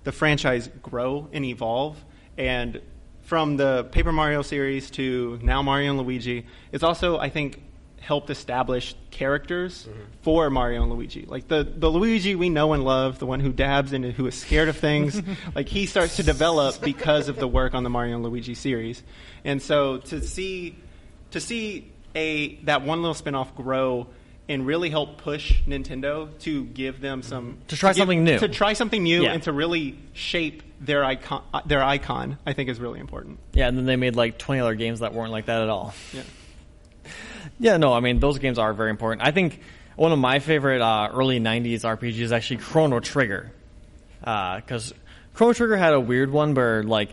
the franchise grow and evolve, and from the Paper Mario series to now Mario and Luigi, it's also, I think, helped establish characters for Mario and Luigi. Like the Luigi we know and love, the one who dabs and who is scared of things, like he starts to develop because of the work on the Mario and Luigi series. And so to see that one little spin-off grow and really help push Nintendo to give them something new, and to really shape their icon, I think is really important.
Yeah, and then they made like 20 other games that weren't like that at all.
Yeah.
Yeah, no, I mean, those games are very important. I think one of my favorite early 90s RPGs is actually Chrono Trigger. Because Chrono Trigger had a weird one where, like,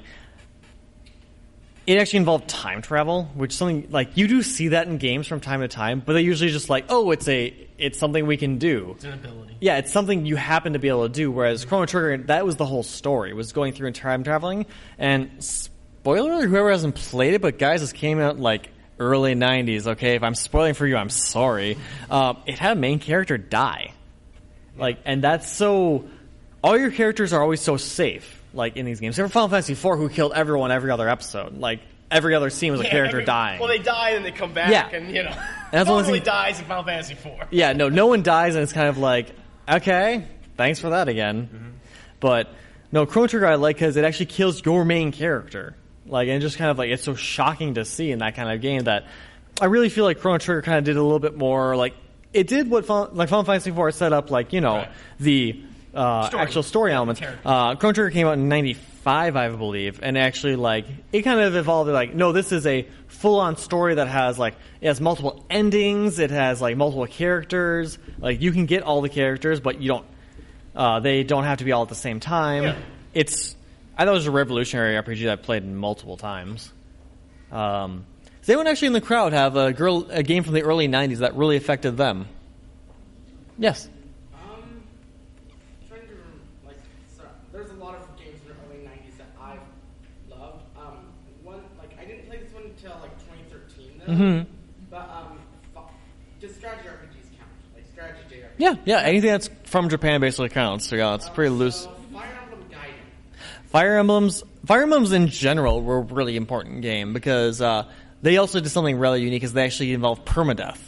it actually involved time travel, which is something, like, you do see that in games from time to time, but they're usually just like, oh, it's something we can do.
It's an ability.
Yeah, it's something you happen to be able to do, whereas Chrono Trigger, that was the whole story, was going through and time traveling. And spoiler alert, whoever hasn't played it, but guys, this came out, like, early 90s, okay? If I'm spoiling for you, I'm sorry. It had a main character die. Like, and that's so... All your characters are always so safe, like, in these games. Except for Final Fantasy IV, who killed everyone every other episode. Like, every other scene was a character dying.
Well, they die and they come back, and, you know...
And
no one really dies in Final Fantasy IV.
Yeah, no one dies, and it's kind of like, okay, thanks for that again. But, no, Chrono Trigger I like because it actually kills your main character. Like, and just kind of like, it's so shocking to see in that kind of game that I really feel like Chrono Trigger kind of did a little bit more, like, it did what Final Fantasy IV set up, like, you know, the actual story elements. Chrono Trigger came out in 95, I believe, and actually, like, it kind of evolved, like, no, this is a full-on story that has, like, it has multiple endings, it has, like, multiple characters, like, you can get all the characters, but you don't, they don't have to be all at the same time. I thought it was a revolutionary RPG that I played multiple times. Does anyone actually in the crowd have a game from the early 90s that really affected them? Yes.
Trying to like, so there's a lot of games from the early 90s that I've loved. One, like, I didn't play this one until like 2013 though. But does strategy RPGs count? Like strategy JRPGs?
Yeah. Anything that's from Japan basically counts. So yeah, it's pretty loose.
So
Fire Emblems in general were a really important game because they also did something really unique, is they actually involve permadeath,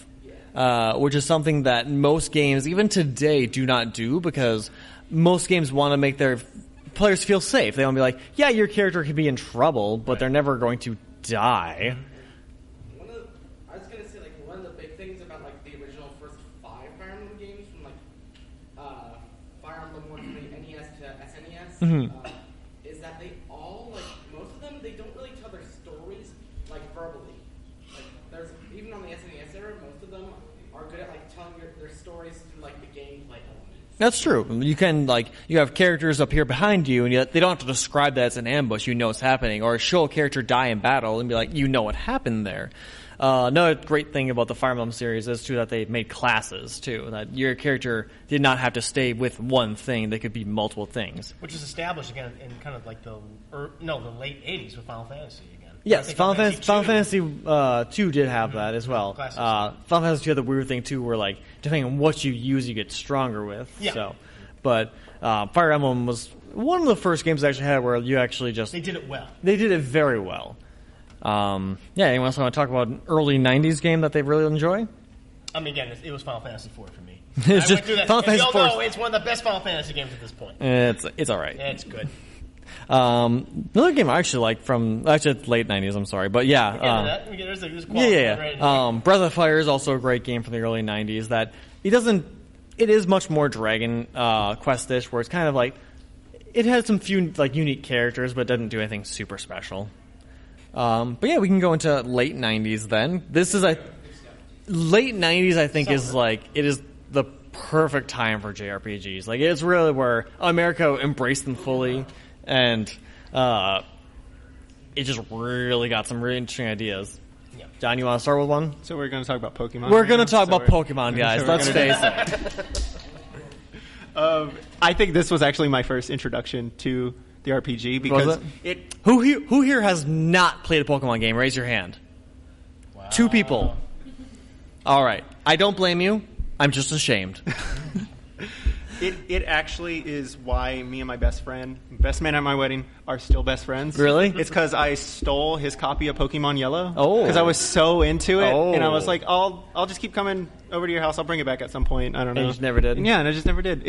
which is something that most games, even today, do not do because most games want to make their players feel safe. They want to be like, yeah, your character could be in trouble, but they're never going to die.
I was going to say, like, one of the big things about, like, the original first 5 Fire Emblem games, from, like, Fire Emblem 1 from the NES to SNES, is that they all, like, most of them, they don't really tell their stories, like, verbally. Like, there's, even on the SNES era, most of them are good at, like, telling their stories through, like, the gameplay elements.
That's true. You can, like, you have characters up here behind you, and they don't have to describe that as an ambush. You know what's happening. Or show a character die in battle and be like, you know what happened there. Another great thing about the Fire Emblem series is, too, that they made classes, too. That your character did not have to stay with one thing. They could be multiple things.
Which is established, again, in kind of like the late 80s with Final Fantasy again.
Yes, Final Fantasy 2 did have that as well. Final Fantasy 2 had the weird thing, too, where, like, depending on what you use, you get stronger with.
Yeah.
So, but Fire Emblem was one of the first games I actually had where you actually just...
They did it well.
They did it very well. Anyone else want to talk about an early 90s game that they really enjoy?
I mean, again, it was Final Fantasy IV for me.
It's just Final Fantasy IV.
No, it's one of the best Final Fantasy games at this point.
It's all right.
It's good.
Another game I actually like from actually late 90s. I'm sorry, but yeah, Breath of Fire is also a great game from the early 90s. That it is much more Dragon Quest-ish, where it's kind of like it has some few like unique characters, but doesn't do anything super special. But yeah, we can go into late 90s then. This is late 90s, I think, is like, it is the perfect time for JRPGs. Like, it's really where America embraced them fully, and it just really got some really interesting ideas. Yeah. John, you want to start with one?
So we're going to talk about Pokemon.
We're going to talk about Pokemon, guys. Let's face it.
I think this was actually my first introduction to the RPG because it.
Who here has not played a Pokemon game? Raise your hand. Wow. 2 people. All right. I don't blame you. I'm just ashamed.
It actually is why me and my best man at my wedding, are still best friends.
Really?
It's because I stole his copy of Pokemon Yellow.
Oh.
Because I was so into it, and I was like, I'll just keep coming over to your house. I'll bring it back at some point. I don't know.
And you just never did?
And I just never did.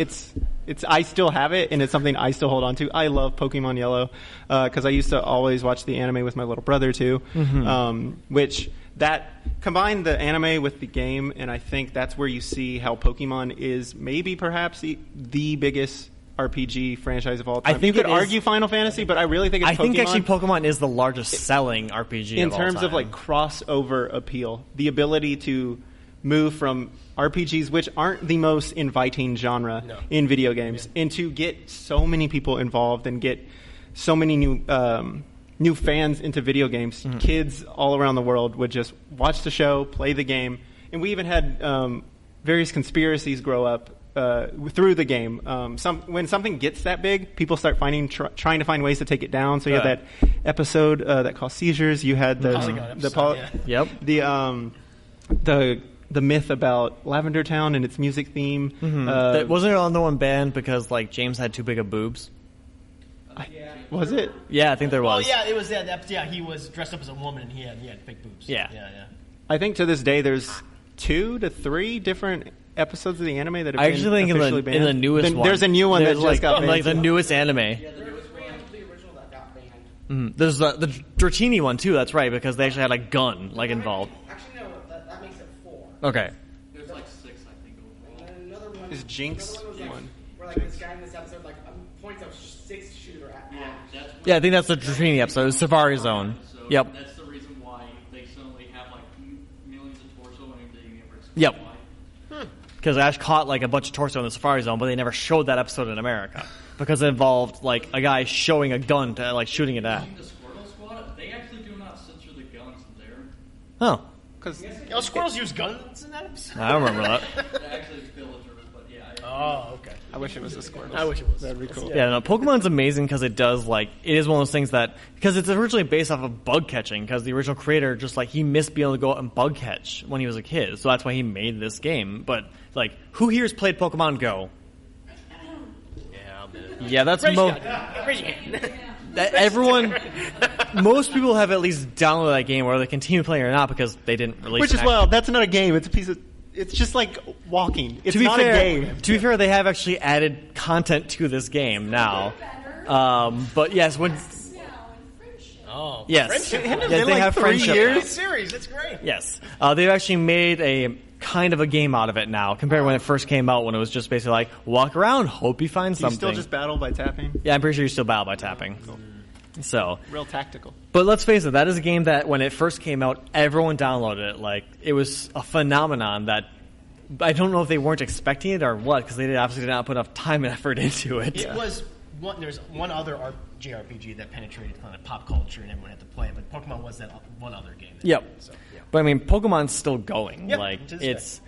I still have it, and it's something I still hold on to. I love Pokemon Yellow because I used to always watch the anime with my little brother too, which that combined the anime with the game, and I think that's where you see how Pokemon is maybe perhaps the biggest RPG franchise of all time.
I think
you could argue Final Fantasy, but I really think it's Pokemon.
I think actually Pokemon is the largest selling RPG
in
of all
terms
time.
of like crossover appeal, the ability to move from RPGs, which aren't the most inviting genre in video games, and to get so many people involved and get so many new fans into video games. Kids all around the world would just watch the show, play the game, and we even had various conspiracies grow up through the game. When something gets that big, people start trying to find ways to take it down. So you had that episode that caused seizures. You had the myth about Lavender Town and its music theme.
Wasn't it on the one banned because like James had too big of boobs?
Was it?
Yeah, I think there was.
Oh yeah, it was that. Yeah, he was dressed up as a woman and he had fake boobs.
Yeah.
I think to this day there's 2 to 3 different episodes of the anime that have
I
been
actually think
officially banned.
in the newest one.
There's a new one that just got banned.
Like the newest anime.
Yeah, the newest one, the original that got banned.
There's the Dratini one too. That's right, because they actually had a gun like involved.
Actually, no, that makes it 4.
Okay.
There's like 6, I think, overall.
And then another one
Is Jinx
another one was,
one?
Where like this guy in this episode points out 6 shooter at Ash.
Yeah, I think that's the Dratini episode. It's Safari Zone.
So
Yep.
that's the reason why they suddenly have like millions of torso and everything.
Yep. Because Ash caught like a bunch of torso in the Safari Zone, but they never showed that episode in America because it involved like a guy showing a gun to like shooting it at.
The Squirtle Squad, they actually do not censor the guns there.
Oh.
Because
squirrels use guns in that episode?
I don't remember that.
Actually, it's villagers, but yeah.
Oh, okay.
I wish it was a Squirtle.
I wish it was.
That'd be cool.
Yeah, no, Pokemon's amazing because it does like it is one of those things that because it's originally based off of bug catching because the original creator just like he missed being able to go out and bug catch when he was a kid, so that's why he made this game. But like, who here's played Pokemon Go? Yeah, that's most. Everyone, most people have at least downloaded that game, whether they continue playing or not, because they didn't release.
Which is wild. That's not a game. It's a piece of. It's just like walking. It's not a game.
To be fair, they have actually added content to this game now. But yes, when.
Oh,
yes,
friendship.
Yes, they have
3
friendship.
years.
Series, that's great.
Yes, they've actually made a kind of a game out of it now, compared to when it first came out, when it was just basically like walk around, hope you find
Do you
something.
still just battle by tapping?
Yeah, I'm pretty sure you still battle by tapping.
Cool.
So
Real tactical.
But let's face it, that is a game that when it first came out, everyone downloaded it. Like it was a phenomenon that I don't know if they weren't expecting it or what, because they obviously did not put enough time and effort into it.
It was there's one other JRPG that penetrated kind of pop culture and everyone had to play it, but Pokemon was that one other game.
Yep.
So, yeah.
But I mean, Pokemon's still going.
Yep,
Like it's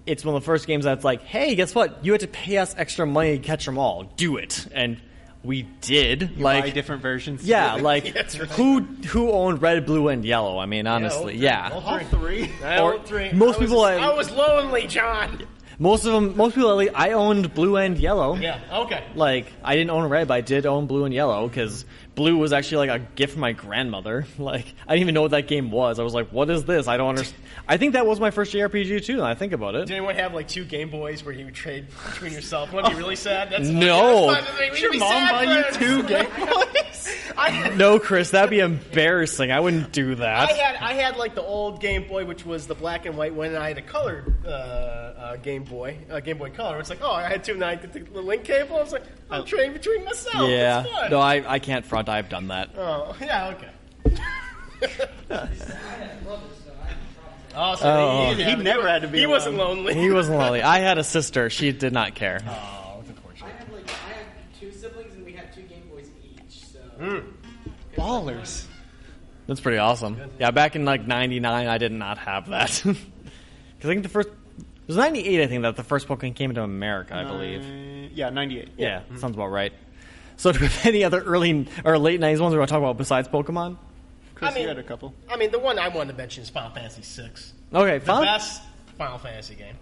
one of the first games that's like, hey, guess what? You had to pay us extra money to catch them all. Do it, and we did.
You
like
buy different versions.
Yeah, like
That's right.
who owned Red, Blue, and Yellow? I mean, honestly, yeah.
All 3.
Or most people,
I was lonely, John.
most people. I owned Blue and Yellow.
Yeah. Okay.
Like I didn't own Red, but I did own Blue and Yellow because Blue was actually like a gift from my grandmother. Like I didn't even know what that game was. I was like, "What is this? I don't understand." I think that was my first JRPG too. Now I think about it.
Did anyone have like 2 Game Boys where you would trade between yourself? Wouldn't be really sad? That's
No.
That's fine.
Did your mom buy you 2 Game Boys?
No, Chris, that'd be embarrassing. I wouldn't do that.
I had like the old Game Boy, which was the black and white one, and I had a colored Game Boy Color. It's like, oh, I had 2, and I get the link cable. I was like, I'm trading between myself.
Yeah.
It's fun.
No, I can't front. I've done that.
Oh, yeah, okay. Oh, so
he never had to be
He
alone.
wasn't lonely.
He wasn't lonely. I had a sister. She did not care.
Oh, it's unfortunate.
I had 2 siblings and we had 2 Game Boys each. So
Ballers.
That's pretty awesome. Yeah, back in like '99, I did not have that. Because I think it was '98. I think that the first Pokemon came into America. I believe.
Yeah, 98.
Yeah, sounds about right. So, do we have any other early or late '90s ones we want to talk about besides Pokemon?
Chris, you had a couple.
I mean, the one I wanted to mention is Final Fantasy VI.
Okay,
The best Final Fantasy game.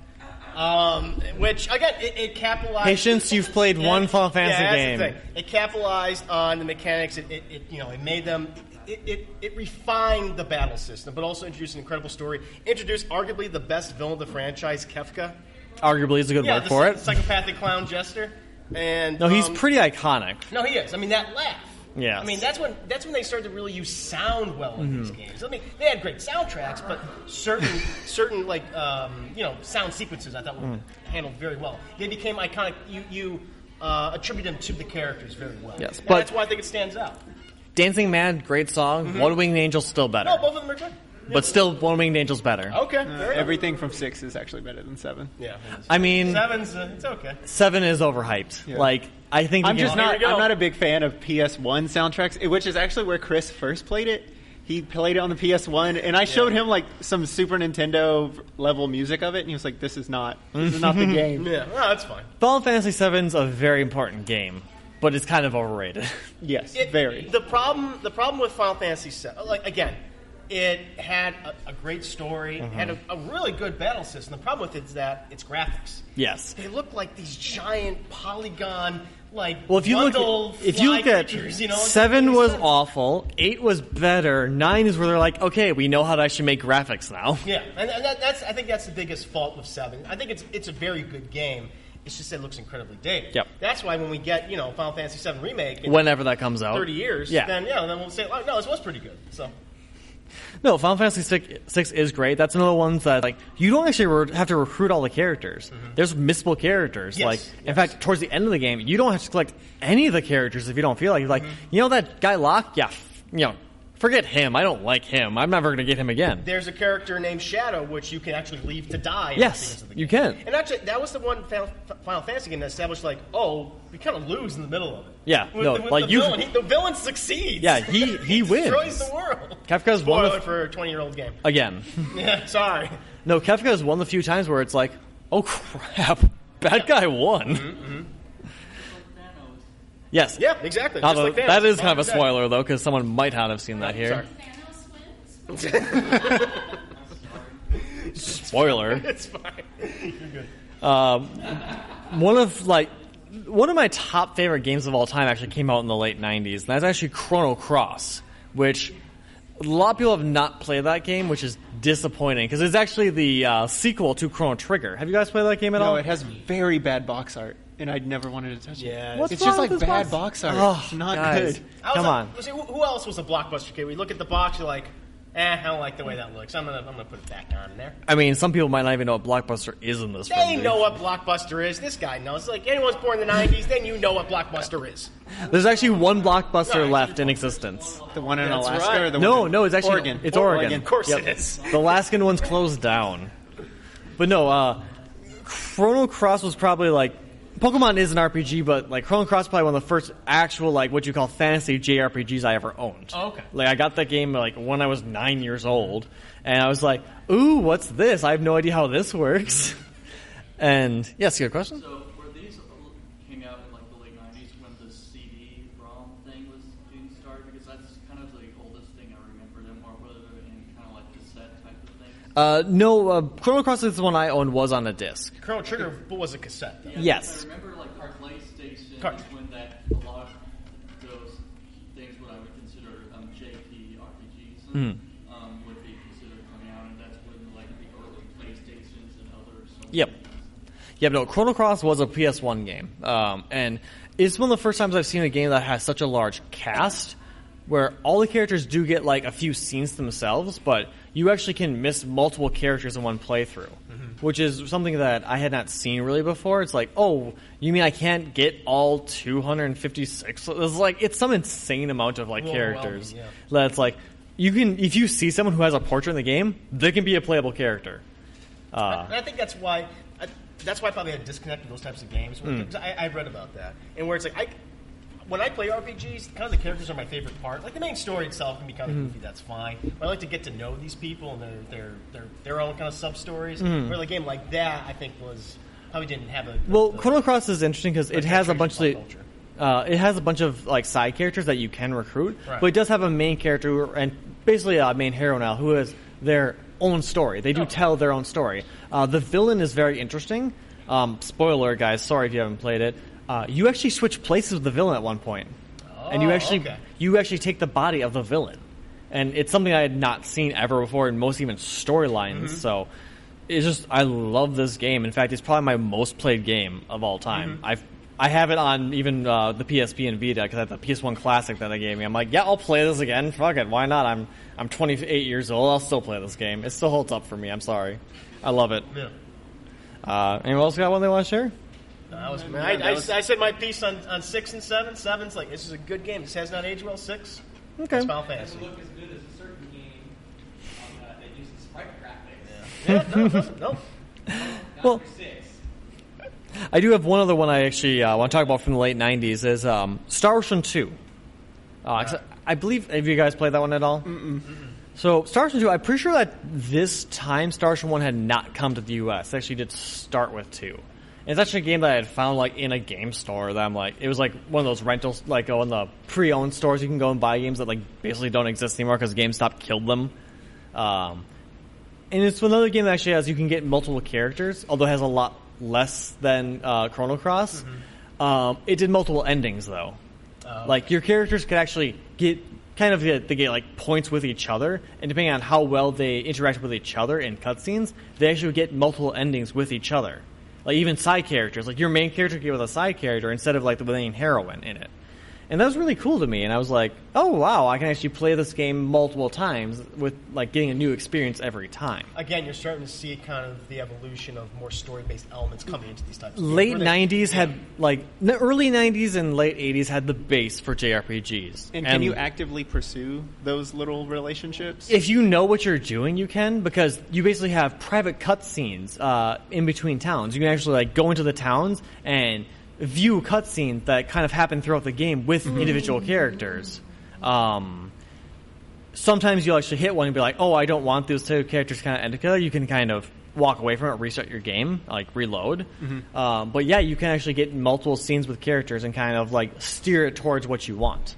Which, again, it capitalized...
Patience, you've played one Final Fantasy game.
That's the thing. It capitalized on the mechanics. It made them... It refined the battle system, but also introduced an incredible story. Introduced arguably the best villain of the franchise, Kefka.
Arguably is a good word for it.
Psychopathic clown jester. And
No, he's pretty iconic.
No, he is. I mean, that laugh.
Yes.
I mean, that's when they started to really use sound well in these games. I mean, they had great soundtracks, but certain like sound sequences I thought were handled very well. They became iconic. You attribute them to the characters very well.
Yes,
And
but
that's why I think it stands out.
Dancing Mad, great song. One Winged Angel's still better.
No, both of them are good.
But still, One Winged Angel's better.
Okay.
Everything from 6 is actually better than 7.
Yeah.
I mean,
Seven's it's okay.
7 is overhyped.
Yeah.
Like, I think
I'm
we
just
can-
not. I'm not a big fan of PS1 soundtracks, which is actually where Chris first played it. He played it on the PS1, and I showed him like some Super Nintendo level music of it, and he was like, "This is not the game."
Yeah, well, that's fine.
Final Fantasy VII's a very important game, but it's kind of overrated.
Yes, very.
The problem with Final Fantasy VII, like again, it had a great story, had a really good battle system. The problem with it is that its graphics.
Yes.
They look like these giant polygon, like
Well, if you look at
creatures,
7 was awful, 8 was better, 9 is where they're like, okay, we know how to actually make graphics now.
Yeah, and I think that's the biggest fault with 7. I think it's a very good game. It's just that it looks incredibly dated.
Yep.
That's why when we get Final Fantasy VII remake in
Whenever that comes out.
30 years, then we'll say, oh, no, this was pretty good. So.
No, Final Fantasy 6 is great. That's another one that like you don't actually have to recruit all the characters. There's missable characters.
Yes,
in fact, towards the end of the game, you don't have to collect any of the characters if you don't feel like. Like, that guy Locke? Yeah, forget him. I don't like him. I'm never going to get him again.
There's a character named Shadow, which you can actually leave to die.
Yes,
at the
you
game.
can.
And actually, that was the one Final Fantasy game that established, like, oh, we kind of lose in the middle of it.
Yeah,
The villain succeeds.
Yeah, he wins.
Destroys the world.
Kefka's one
Spoiler for a 20-year-old game.
again.
Yeah, sorry.
No, Kefka is one of the few times where it's like, oh crap, bad guy won. Yes.
Yeah, exactly. Just
Although,
like Thanos.
that is kind of a
Exactly.
spoiler though, because someone might not have seen that here.
Sorry.
Spoiler.
It's fine. You're good.
One of my top favorite games of all time actually came out in the late 90s, and that's actually Chrono Cross, which a lot of people have not played that game, which is disappointing, because it's actually the sequel to Chrono Trigger. Have you guys played that game at all?
No, it has very bad box art, and I never wanted to touch it.
Yeah.
What's
It's
wrong
just like
with this
bad box art.
Oh,
It's not
guys.
good.
Come on.
Who else was a blockbuster kid? We look at the box, you're like, I don't like the way that looks. I'm gonna put it back on there.
I mean, some people might not even know what Blockbuster is in this
They
frenzy.
know what Blockbuster is. This guy knows. It's like anyone's born in the 90s, then you know what Blockbuster is.
There's actually one Blockbuster
Right.
left in existence.
The one in
That's
Alaska
right.
or the one in
No, it's actually
Oregon?
It's Oregon.
Of course
Yep.
it is.
The Alaskan one's closed down. But no, Chrono Cross was probably like Pokemon is an RPG, but like Chrono Cross is probably one of the first actual like what you call fantasy JRPGs I ever owned.
Oh, okay.
Like I got that game like when I was 9 years old, and I was like, "Ooh, what's this? I have no idea how this works." And yes, you got a question?
So were these came out in like the late 90s when the CD-ROM thing was being started? Because that's kind of the oldest thing I remember them, or whether they're in kind of like cassette type of thing.
No, Chrono Cross is the one I owned was on a disc.
Chrono Trigger was a cassette, though.
Yes.
I remember like our PlayStation
Cart-
when that a lot of those things what I would consider JRPGs would be considered coming out, and that's when like the early PlayStations and other.
Yep. Yeah, no, Chrono Cross was a PS1 game. And it's one of the first times I've seen a game that has such a large cast where all the characters do get like a few scenes themselves, but you actually can miss multiple characters in one playthrough, which is something that I had not seen really before. It's like, oh, you mean I can't get all 256? It's like, it's some insane amount of like characters.
Yeah.
That's like, you can, if you see someone who has a portrait in the game, they can be a playable character.
And I think that's why I probably had a disconnect with those types of games. I read about that, and where it's like when I play RPGs, kind of the characters are my favorite part. Like the main story itself can be kind of goofy, that's fine. But I like to get to know these people and their own kind of sub stories. Where a game like that, I think probably didn't have a.
Chrono Cross is interesting because it has a bunch of like side characters that you can recruit, but it does have a main character and basically a main hero now who has their own story. They do tell their own story. The villain is very interesting. Spoiler, guys. Sorry if you haven't played it. You actually switch places with the villain at one point, and you actually take the body of the villain, and it's something I had not seen ever before in most even storylines. So it's just I love this game. In fact, it's probably my most played game of all time. I have it on even the PSP and Vita because I had the PS1 Classic that they gave me. I'm like, yeah, I'll play this again. Fuck it, why not? I'm 28 years old. I'll still play this game. It still holds up for me. I'm sorry, I love it.
Yeah.
Anyone else got one they want to share?
I said my piece on 6 and 7. 7's like, this is a good game. This has not aged well. 6,
okay.
It's Final Fantasy.
It doesn't look as good as a certain game that uses sprite graphics.
Yeah, no, it doesn't. Nope.
Well,
For 6.
I do have one other one I actually want to talk about from the late 90s is Star Ocean 2. I believe, have you guys played that one at all? So Star Ocean 2, I'm pretty sure that this time Star Ocean 1 had not come to the US. It actually did start with 2. And it's actually a game that I had found like in a game store that I'm like, it was like one of those rentals, like on the pre-owned stores you can go and buy games that like basically don't exist anymore because GameStop killed them. And it's another game that actually has, you can get multiple characters, although it has a lot less than Chrono Cross. It did multiple endings though. Like your characters could actually get they get like points with each other, and depending on how well they interact with each other in cutscenes, they actually get multiple endings with each other. Like even side characters, like your main character get with a side character instead of like the main heroine in it. And that was really cool to me, and I was like, oh wow, I can actually play this game multiple times with like getting a new experience every time.
Again, you're starting to see kind of the evolution of more story-based elements coming into these types of
Late
games.
90s had like the early 90s and late 80s had the base for JRPGs.
And can you actively pursue those little relationships?
If you know what you're doing, you can, because you basically have private cutscenes in between towns. You can actually like go into the towns and view cutscenes that kind of happen throughout the game with individual characters. Sometimes you'll actually hit one and be like, oh, I don't want those two characters kind of end together. You can kind of walk away from it, restart your game, like reload. But yeah, you can actually get multiple scenes with characters and kind of like steer it towards what you want.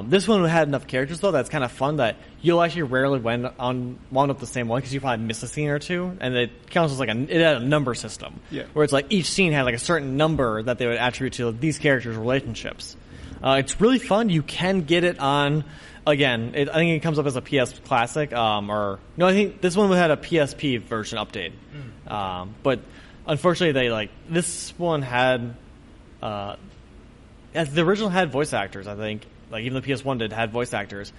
This one had enough characters though that's kind of fun that you'll actually rarely wound up the same one because you probably miss a scene or two, and it counts as like it had a number system where it's like each scene had like a certain number that they would attribute to these characters' relationships. It's really fun. You can get it on. Again, I think it comes up as a PS Classic, I think this one had a PSP version update. But unfortunately, this one had, the original had voice actors. I think, like even the PS1 had voice actors.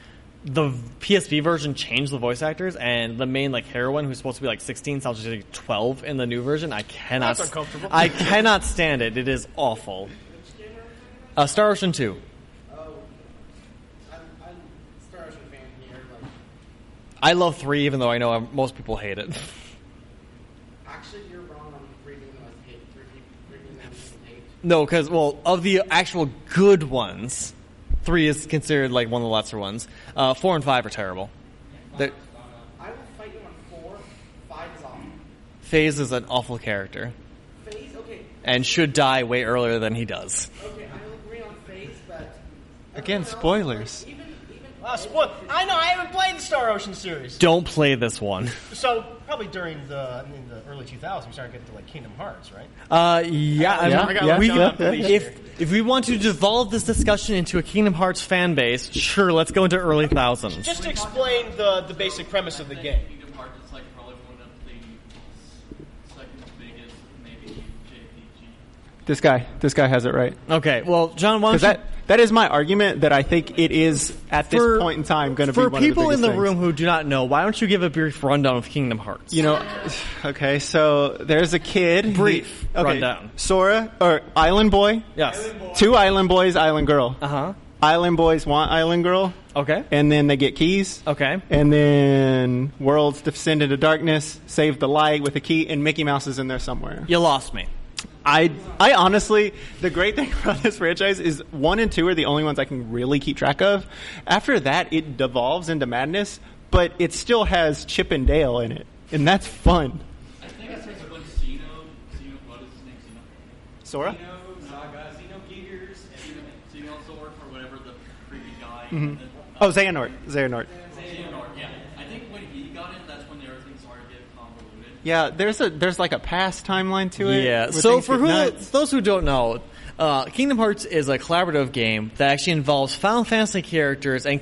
The PSP version changed the voice actors, and the main heroine, who's supposed to be 16, sounds like 12 in the new version. That's
uncomfortable.
I cannot stand it. It is awful. Star Ocean 2. I love 3, even though I know most people hate it.
Actually, you're wrong on 3 being the most hate. 3 being the most hate.
No, because, of the actual good ones, 3 is considered one of the lesser ones. 4 and 5 are terrible.
I will fight you on 4. 5 is awful.
FaZe is an awful character.
FaZe? Okay.
And should die way earlier than he does.
Okay, I will agree on FaZe, but...
Again, spoilers.
I know, I haven't played the Star Ocean series.
Don't play this one.
So, probably in the early 2000s, we started getting to Kingdom Hearts, right?
If we want to devolve this discussion into a Kingdom Hearts fan base, sure, let's go into early thousands.
Just to explain the basic premise of the game.
Kingdom Hearts is probably one of the second biggest, maybe JRPG.
This guy has it right.
Okay, well, John, why don't you...
That is my argument that I think it is, at this point in time, going to be one of the biggest
For people in the
things.
room who do not know, why don't you give a brief rundown of Kingdom Hearts?
Okay, so there's a kid.
Brief rundown.
Sora, or Island Boy.
Yes.
2 Island Boys, Island Girl.
Uh-huh.
Island boys want Island girl.
Okay.
And then they get keys.
Okay.
And then worlds descend into darkness, save the light with a key, and Mickey Mouse is in there somewhere.
You lost me.
I honestly, the great thing about this franchise is 1 and 2 are the only ones I can really keep track of. After that, it devolves into madness, but it still has Chip and Dale in it, and that's fun.
I think it's when Xeno, what is his name?
Sora?
Xenosaur, or whatever the creepy guy.
Mm-hmm.
And then,
Xehanort.
Xehanort, yeah. I think when he got in, that's when everything started to get convoluted.
Yeah, there's like a past timeline to it.
Yeah.
where
So
things
for
get nuts.
those who don't know, Kingdom Hearts is a collaborative game that actually involves Final Fantasy characters and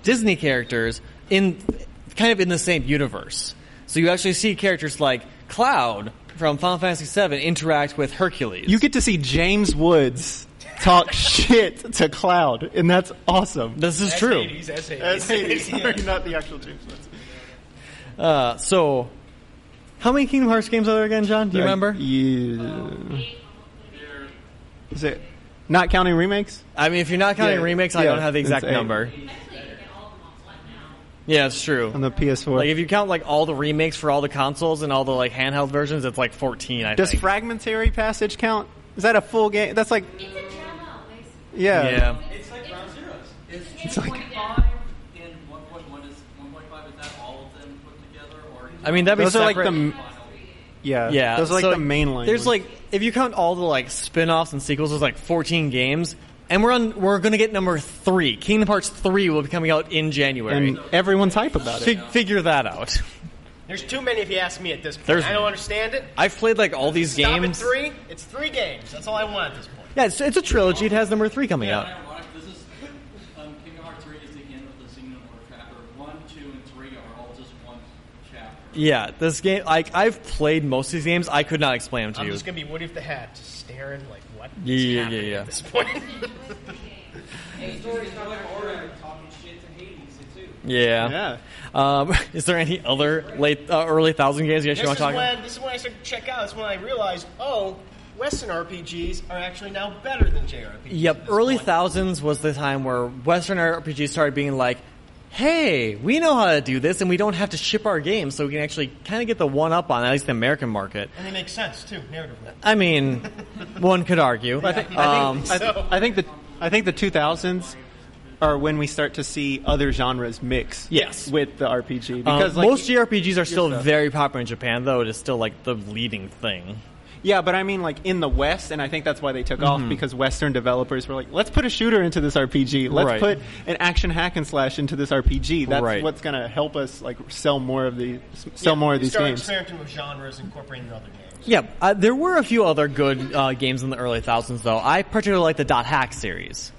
Disney characters in kind of in the same universe. So you actually see characters like Cloud from Final Fantasy VII interact with Hercules.
You get to see James Woods talk shit to Cloud, and that's awesome.
This is true.
As Hades. Sorry, not the actual James Woods.
So, how many Kingdom Hearts games are there again, John? Do you remember?
Yeah. Is it not counting remakes?
I mean, if you're not counting
Yeah,
remakes, I
yeah,
don't have the exact
it's 8.
number. Yeah, it's true.
On the PS4.
Like, if you count like all the remakes for all the consoles and all the like handheld versions, it's like 14. I
Does
think.
Fragmentary Passage count? Is that a full game? That's like,
It's a demo, basically.
yeah.
It's like Ground Zeroes.
It's
like-
1.5 and 1.1 is 1.5. Is that all of them put together, or?
I mean, that'd be
Those are like
separate.
the yeah.
Yeah,
Those are like
so,
the mainline.
There's
ones.
like if you count all the like spin-offs and sequels, there's like 14 games, and we're gonna get number 3. Kingdom Hearts 3 will be coming out in January.
and everyone's hype about it.
Figure that out.
There's too many if you ask me at this point.
There's-
I don't understand it.
I've played like all these
Stop at
games.
3. It's 3 games. That's all I want at this point.
Yeah, it's a trilogy. It has number 3 coming out.
Ironic, this is Kingdom Hearts 3 is the end of the Xehanort chapter. 1, 2, and 3 are all just one chapter.
Yeah, this game. I've played most of these games. I could not explain them to
I'm
you.
just gonna be Woody with the hat, just staring like what?
Yeah.
At this point.
And the story's not like Aura talking shit to Hades, too.
Yeah.
Yeah.
Is there any other early 1000 games you guys want to talk about?
This is when I started to check out. This is when I realized, Western RPGs are actually now better than JRPGs.
Yep,
at this
early
point.
thousands was the time where Western RPGs started being like, hey, we know how to do this, and we don't have to ship our games, so we can actually kind of get the one-up on at least the American market.
And they make sense too, narratively.
I mean, one could argue.
I think the 2000s are when we start to see other genres mix.
Yes.
With the RPG because
most JRPGs are still
stuff.
very popular in Japan, though. It is still like the leading thing.
Yeah, but I mean, like in the West, and I think that's why they took off because Western developers were like, "Let's put a shooter into this RPG. Let's
Right.
put an action hack and slash into this RPG. That's
Right.
what's going to help us like sell more of these
Start
games."
experimenting with genres, incorporating other games.
Yeah, there were a few other good games in the early thousands, though. I particularly like the Dot Hack series.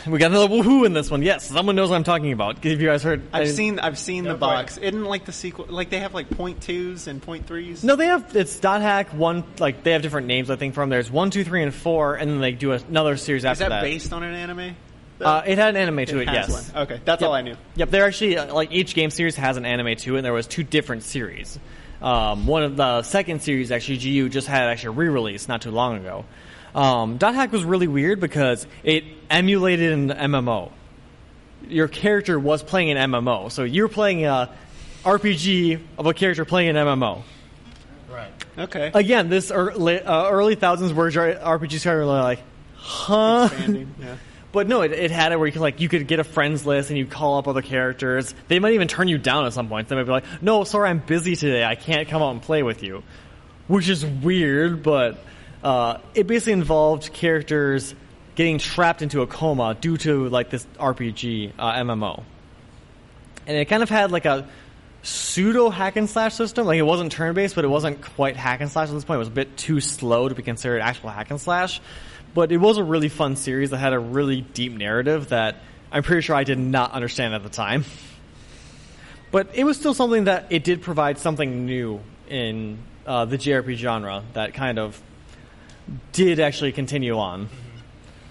We got another woohoo in this one. Yes, someone knows what I'm talking about. Have you guys heard?
I've seen the box. Isn't like the sequel? Like they have like .2s and .3s.
No, they have. It's Dot Hack 1. Like they have different names. I think from there's 1, 2, 3, and 4, and then they do another series
Is
after
that
that.
based on an anime?
It had an anime to it.
has
Yes.
one. Okay, that's all I knew.
Yep, they're actually like each game series has an anime to it, and there was 2 different series. One of the second series, actually, GU just had actually a re-release not too long ago. Dot Hack was really weird because it emulated an MMO. Your character was playing an MMO, so you're playing a RPG of a character playing an MMO.
Right.
Okay.
Again, this early thousands where RPGs started like, huh?
Expanding. Yeah.
But no, it had it where you could get a friends list and you call up other characters. They might even turn you down at some point. They might be like, "No, sorry, I'm busy today. I can't come out and play with you," which is weird. But it basically involved characters getting trapped into a coma due to like this RPG MMO, and it kind of had like a pseudo hack and slash system. Like it wasn't turn based, but it wasn't quite hack and slash at this point. It was a bit too slow to be considered actual hack and slash. But it was a really fun series that had a really deep narrative that I'm pretty sure I did not understand at the time. But it was still something that it did provide something new in the JRPG genre that kind of did actually continue on.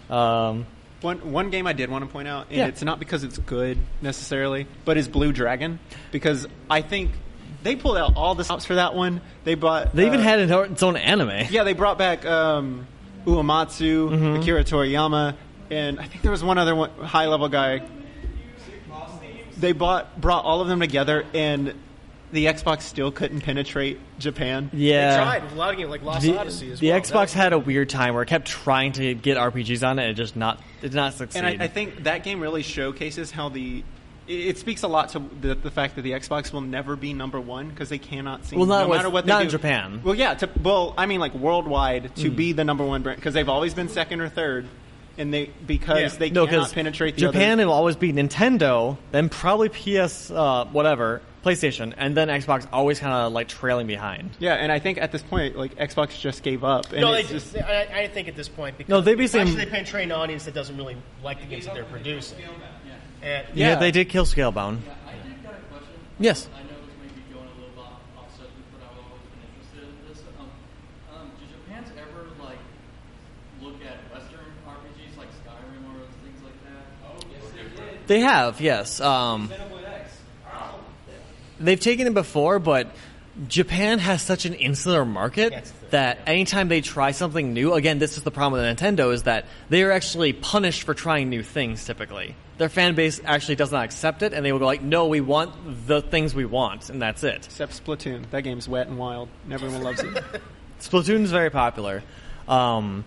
One game I did want to point out, and it's not because it's good necessarily, but is Blue Dragon, because I think they pulled out all the stops for that one. They
even had its own anime.
Yeah, they brought back Uematsu, Akira Toriyama, and I think there was one other high-level guy. They brought all of them together, and the Xbox still couldn't penetrate Japan.
Yeah.
They tried with a lot of games like Lost Odyssey as
the
well.
Xbox had a weird time where it kept trying to get RPGs on it, and it did not succeed.
And I think that game really showcases how it speaks a lot to the fact that the Xbox will never be number one because they cannot seem, no matter what they do.
Not in Japan.
Well, yeah. I mean, like worldwide to be the number one brand because they've always been second or third, and they cannot penetrate the
Japan.
other.
It will always be Nintendo, then probably PlayStation, and then Xbox always kind of like trailing behind.
Yeah, and I think at this point, like Xbox just gave up. And
No, I think at this point because
they
penetrate an audience that doesn't really like the games that they're producing.
Yeah, they did kill Scalebound.
Yeah, I did got a question.
Yes.
I know this may be going a little off subject, but I've always been interested in this. Do Japans ever like look at Western RPGs like Skyrim or things like that? Oh, yes, they did.
They have, yes. They've taken it before, but Japan has such an insular market that anytime they try something new, again, this is the problem with Nintendo, is that they are actually punished for trying new things typically. Their fan base actually does not accept it, and they will go like, no, we want the things we want, and that's it.
Except Splatoon. That game's wet and wild, and everyone loves it.
Splatoon is very popular. Nintendo,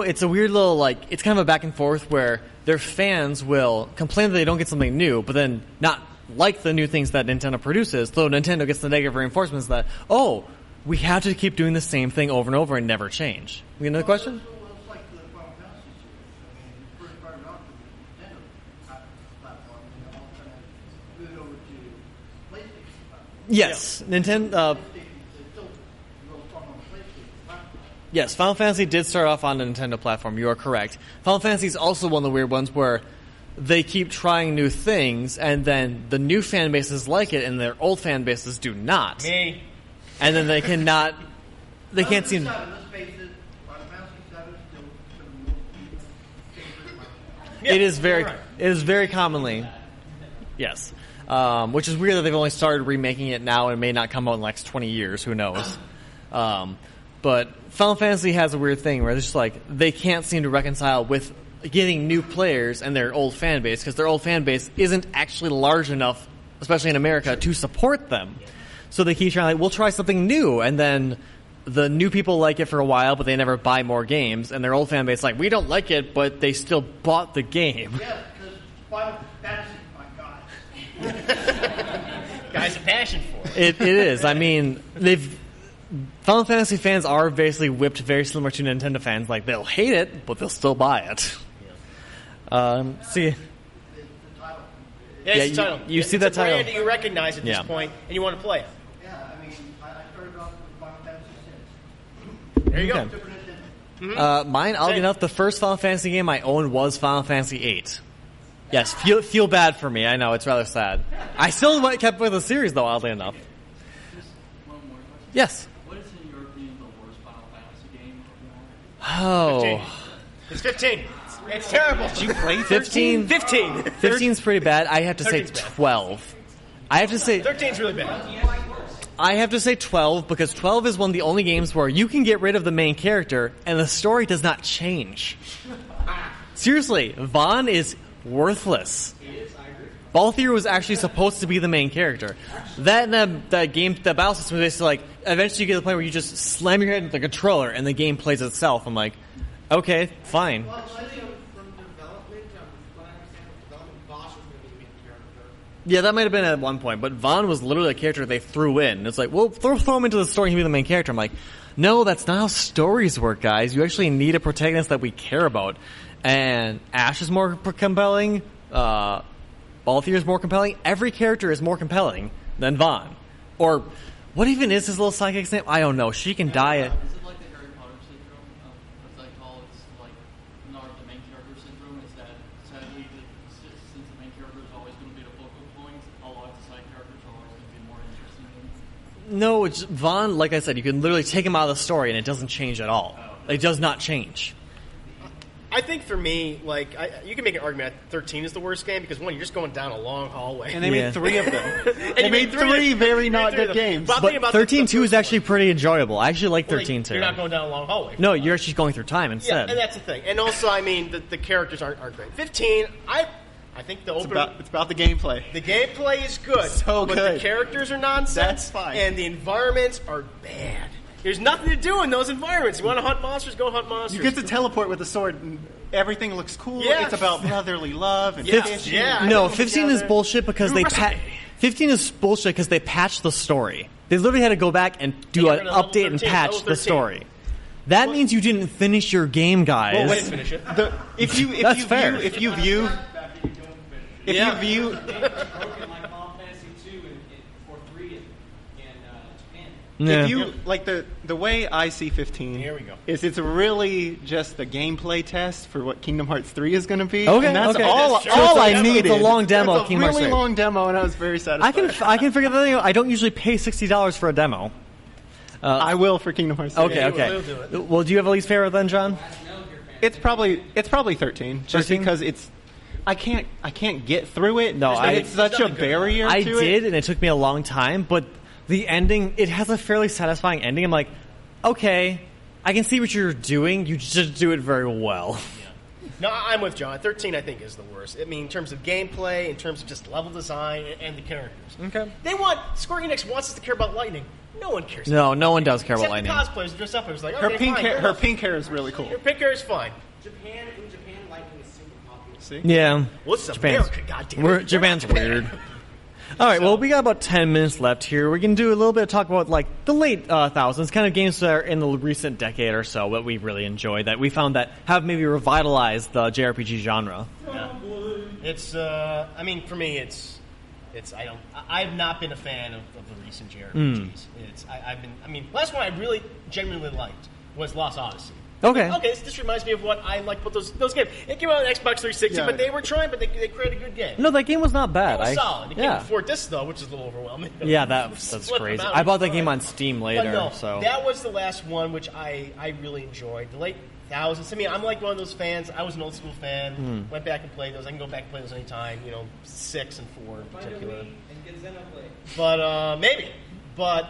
it's a weird little, like, it's kind of a back and forth where their fans will complain that they don't get something new, but then not like the new things that Nintendo produces, though Nintendo gets the negative reinforcements that, oh, we have to keep doing the same thing over and over and never change. We got another question?
It's like the Final Fantasy series. I mean, first started off with the Nintendo platform, and all of a sudden moved over to PlayStation platform.
Yes, Nintendo. Yes, Final Fantasy did start off on the Nintendo platform. You are correct. Final Fantasy is also one of the weird ones where they keep trying new things, and then the new fan bases like it, and their old fan bases do not.
Me.
And then they cannot. They can't seem.
Let's face it, Final Fantasy 7 is still the most
It is very. It is very commonly. Yes, which is weird that they've only started remaking it now and may not come out in the next 20 years. Who knows? But Final Fantasy has a weird thing where it's just like they can't seem to reconcile with getting new players and their old fan base because their old fan base isn't actually large enough, especially in America, to support them. So they keep trying, like, we'll try something new, and then the new people like it for a while, but they never buy more games, and their old fan base is like, we don't like it, but they still bought the game.
Yeah, because Final Fantasy, my God.
Guys, a passion for it.
It is. I mean, Final Fantasy fans are basically whipped very similar to Nintendo fans. Like, they'll hate it, but they'll still buy it. See...
Yeah, it's the title.
You see that
title. It's a brand that you recognize at this
Yeah.
point, and you want to play it.
Yeah, I mean, I started off with Final Fantasy 6.
There you
Okay.
go.
Super Nintendo.
Mine, oddly enough, the first Final Fantasy game I owned was Final Fantasy VIII. Yes, feel bad for me. I know, it's rather sad. I still kept with the series, though, oddly enough.
Just one more question.
Yes.
What is, in your opinion, the worst Final Fantasy game?
Oh.
15. It's 15. It's terrible.
Did you play
15?
15.
15's pretty bad. I have to say
13's bad.
12. I have to say
13's really bad.
I have to say 12 because 12 is one of the only games where you can get rid of the main character and the story does not change. Seriously, Vaughn is worthless. Balthier was actually supposed to be the main character. That game, the battle system is basically like, eventually you get to the point where you just slam your head into the controller and the game plays itself. I'm like, okay, fine.
Well, I think from development, what I understand from development, Bosch was going to be the main character.
Yeah, that might have been at one point, but Vaughn was literally a character they threw in. It's like, well, throw him into the story and he'll be the main character. I'm like, no, that's not how stories work, guys. You actually need a protagonist that we care about. And Ash is more compelling. Balthier is more compelling. Every character is more compelling than Vaughn. Or, what even is his little sidekick's name? I don't know. She can die at...
Is it like the Harry Potter syndrome? As I call it, it's like not the main character syndrome. Is that sadly, since the main character is always going to be the focal point, a lot of the side characters are always going to be more interesting.
No, it's Vaughn, like I said, you can literally take him out of the story and it doesn't change at all. It does not change.
I think for me, like, you can make an argument that 13 is the worst game because, one, you're just going down a long hallway.
And they made 3 of them.
And
They
you
made 3 very not good games.
But I'm thinking
But
about
13-2 is actually pretty enjoyable. I actually like
Well,
13-2.
You're not going down a long hallway.
No, you're actually going through time
Yeah,
instead.
and that's the thing. And also, I mean, the characters aren't great. 15, I think the opening...
It's about the gameplay.
The gameplay is good.
So
but
good.
the characters are nonsense.
That's fine.
And the environments are bad. There's nothing to do in those environments. You want to hunt monsters, go hunt monsters.
You get to teleport with a sword, and everything looks cool.
Yeah.
It's about brotherly love and
Yeah.
fishing.
Yeah.
No, 15 is bullshit because they 15 is bullshit because they patched the story. They literally had to go back and do
They
an
got rid of level
update and
13,
patch
level
the
13.
story. That means you didn't finish your game, guys.
Well, wait, finish it.
If you view
Yeah.
broken like Final Fantasy 2 or 3 in Japan.
Yeah.
If you like the way I see 15,
Here we go.
is it's really just the gameplay test for what Kingdom Hearts 3 is going to be.
Okay,
and that's
okay.
all,
That's true.
all
So
I
it's
needed.
a long demo
It's
of
a
Kingdom Hearts
really
3.
long demo, and I was very satisfied.
I can figure that thing out. I don't usually pay $60 for a demo.
I will for Kingdom Hearts 3.
Okay, okay.
we'll do it.
Well, do you have a least favorite then, John?
It's probably 13, just
13?
because it's I can't get through it.
No,
it's such a barrier.
I
to
did,
it.
and it took me a long time, but the ending, it has a fairly satisfying ending. I'm like, okay, I can see what you're doing. You just do it very well.
No, I'm with John. 13, I think, is the worst. I mean, in terms of gameplay, in terms of just level design, and the characters.
Okay.
Square Enix wants us to care about Lightning. No one cares.
No, no one does care
Except
about
the
Lightning.
cosplayers dress up. It was like,
Her
okay,
pink
fine,
hair,
good
her
enough.
pink hair is really cool.
Her pink hair is fine.
In Japan, Lightning is super popular.
See?
Yeah.
Well, it's
Japan's-
America, goddammit.
Japan's weird. All right, well, we got about 10 minutes left here. We can do a little bit of talk about, like, the late thousands, kind of games that are in the recent decade or so that we really enjoyed, that we found that have maybe revitalized the JRPG genre.
Yeah. It's, I mean, for me, I've not been a fan of the recent JRPGs. Last one I really genuinely liked was Lost Odyssey.
Okay.
Okay, this reminds me of what I like about those games. It came out on Xbox 360,
Yeah.
but they were trying, but they created a good game.
No, that game was not bad.
It was solid. It came
yeah.
with 4 discs, though, which is a little overwhelming.
Yeah, that's
Split them
crazy.
out,
I bought that
it's
game
fine.
on Steam
But
later,
no,
so...
that was the last one, which I really enjoyed. The late thousands. I mean, I'm like one of those fans. I was an old school fan. Went back and played those. I can go back and play those anytime. 6 and 4 in particular.
And get Xenoblade.
But maybe. But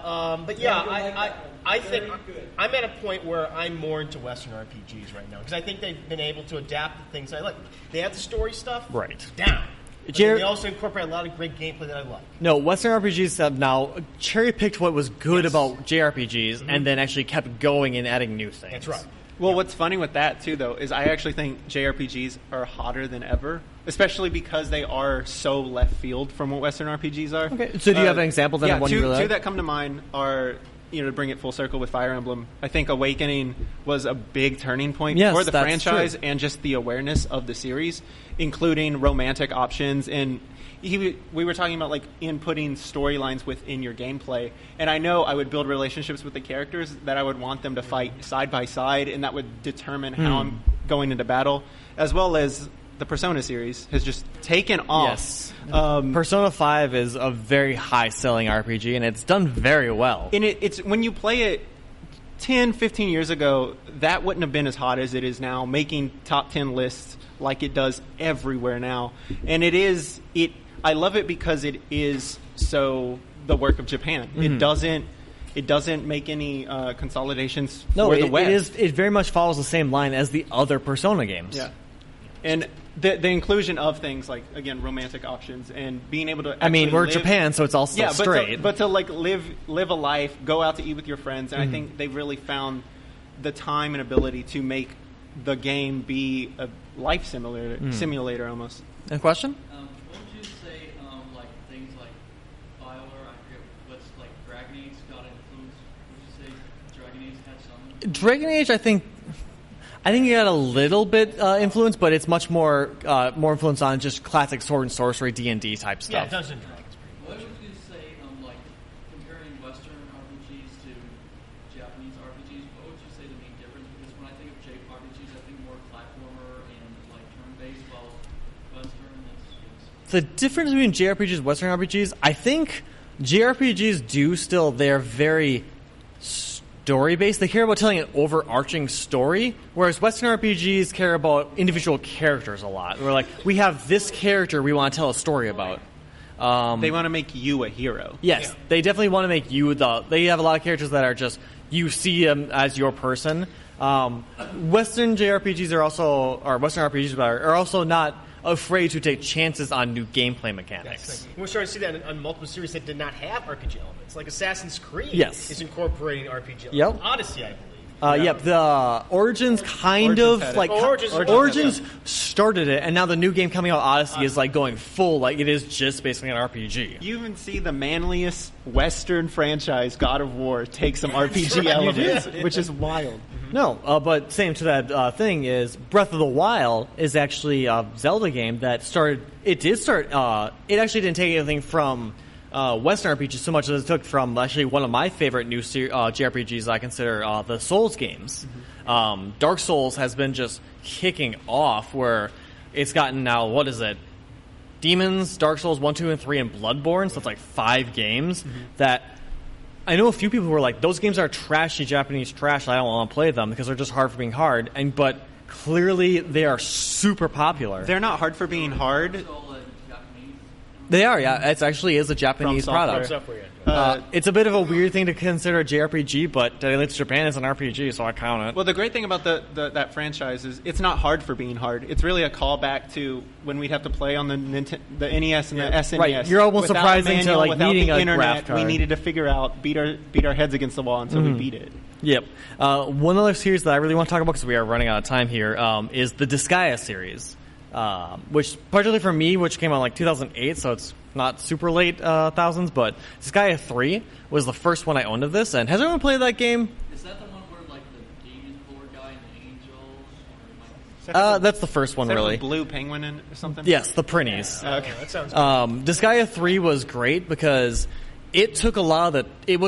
yeah,
you'll like that one.
I think
Very good.
I'm at a point where I'm more into Western RPGs right now because I think they've been able to adapt the things I like. They have the story stuff
Right.
down. But
Jer-
they also incorporate a lot of great gameplay that I like.
No, Western RPGs have now cherry-picked what was good
Yes.
about JRPGs and then actually kept going and adding new things.
That's right.
Well, what's funny with that, too, though, is I actually think JRPGs are hotter than ever, especially because they are so left field from what Western RPGs are.
Okay, so do you have an example then
yeah,
of one
two,
you really
two
like?
that come to mind are, to bring it full circle with Fire Emblem, I think Awakening was a big turning point
Yes,
for the
that's
franchise
true.
and just the awareness of the series, including romantic options. And we were talking about, like, inputting storylines within your gameplay. And I know I would build relationships with the characters that I would want them to fight side by side, and that would determine how I'm going into battle, as well as the Persona series has just taken off.
Yes. Persona 5 is a very high-selling RPG, and it's done very well.
And it's when you play it 10, 15 years ago, that wouldn't have been as hot as it is now, making top 10 lists like it does everywhere now. And I love it because it is so the work of Japan. It doesn't make any consolidations
No,
for the West.
it very much follows the same line as the other Persona games.
Yeah. And the inclusion of things like, again, romantic options and being able to
I mean,
actually
we're
live-
Japan, so it's all still
yeah,
straight.
but to like live a life, go out to eat with your friends, and I think they've really found the time and ability to make the game be a life simulator almost.
A question?
What would you say, like things like BioWare? I forget what's like Dragon Age got influence. Would you say Dragon Age had some?
Dragon Age, I think you got a little bit influence, but it's much more influence on just classic sword and sorcery, D&D type
Yeah,
stuff.
Dungeons and Dragons.
What would you say, like comparing Western RPGs to Japanese RPGs? What would you say the main difference? Because when I think of JRPGs, I think more platformer and like turn-based, while Western is
The difference between JRPGs and Western RPGs, I think JRPGs they're very story based. They care about telling an overarching story, whereas Western RPGs care about individual characters a lot. We're like, we have this character we want to tell a story about.
They want to make you a hero.
Yes, they definitely want to make you They have a lot of characters that are just you see them as your person. Western JRPGs are also not afraid to take chances on new gameplay mechanics.
We're starting to see that on multiple series that did not have RPG elements, like Assassin's Creed.
Yes.
Is incorporating RPG elements.
Yep.
Odyssey, I believe.
Yep, the Origins Origins started it, and now the new game coming out, Odyssey, is like going full, like it is just basically an RPG.
You even see the manliest Western franchise, God of War, take some RPG elements, which is wild.
No, but same to that thing is Breath of the Wild is actually a Zelda game that started. It did start. It actually didn't take anything from Western RPGs so much as it took from actually one of my favorite new JRPGs I consider the Souls games. Dark Souls has been just kicking off where it's gotten now, what is it? Demons, Dark Souls 1, 2, and 3, and Bloodborne, so it's like 5 games that I know a few people who are like, those games are trashy Japanese trash, I don't want to play them because they're just hard for being hard, but clearly they are super popular.
They're not hard for being hard.
They are, yeah. It actually is a Japanese product. It's a bit of a weird thing to consider a JRPG, but it's Japan is an RPG, so I count it.
Well, the great thing about that franchise is it's not hard for being hard. It's really a callback to when we'd have to play on the NES and the SNES.
Right, you're almost
without
surprising
manual,
to like
without
needing
the
a
internet,
graph card.
We needed to figure out, beat our heads against the wall until we beat it.
Yep. One other series that I really want to talk about because we are running out of time here is the Disgaea series, which particularly for me, which came out like 2008, so it's not super late thousands, but Disgaea 3 was the first one I owned of this. And has anyone played that game?
Is that the one where like the demon lord guy and the angels?
That's the first one,
Is that
really.
a blue penguin or something?
Yes, the Prinnies.
Okay,
that sounds good.
Disgaea 3 was great because it took a lot of the. It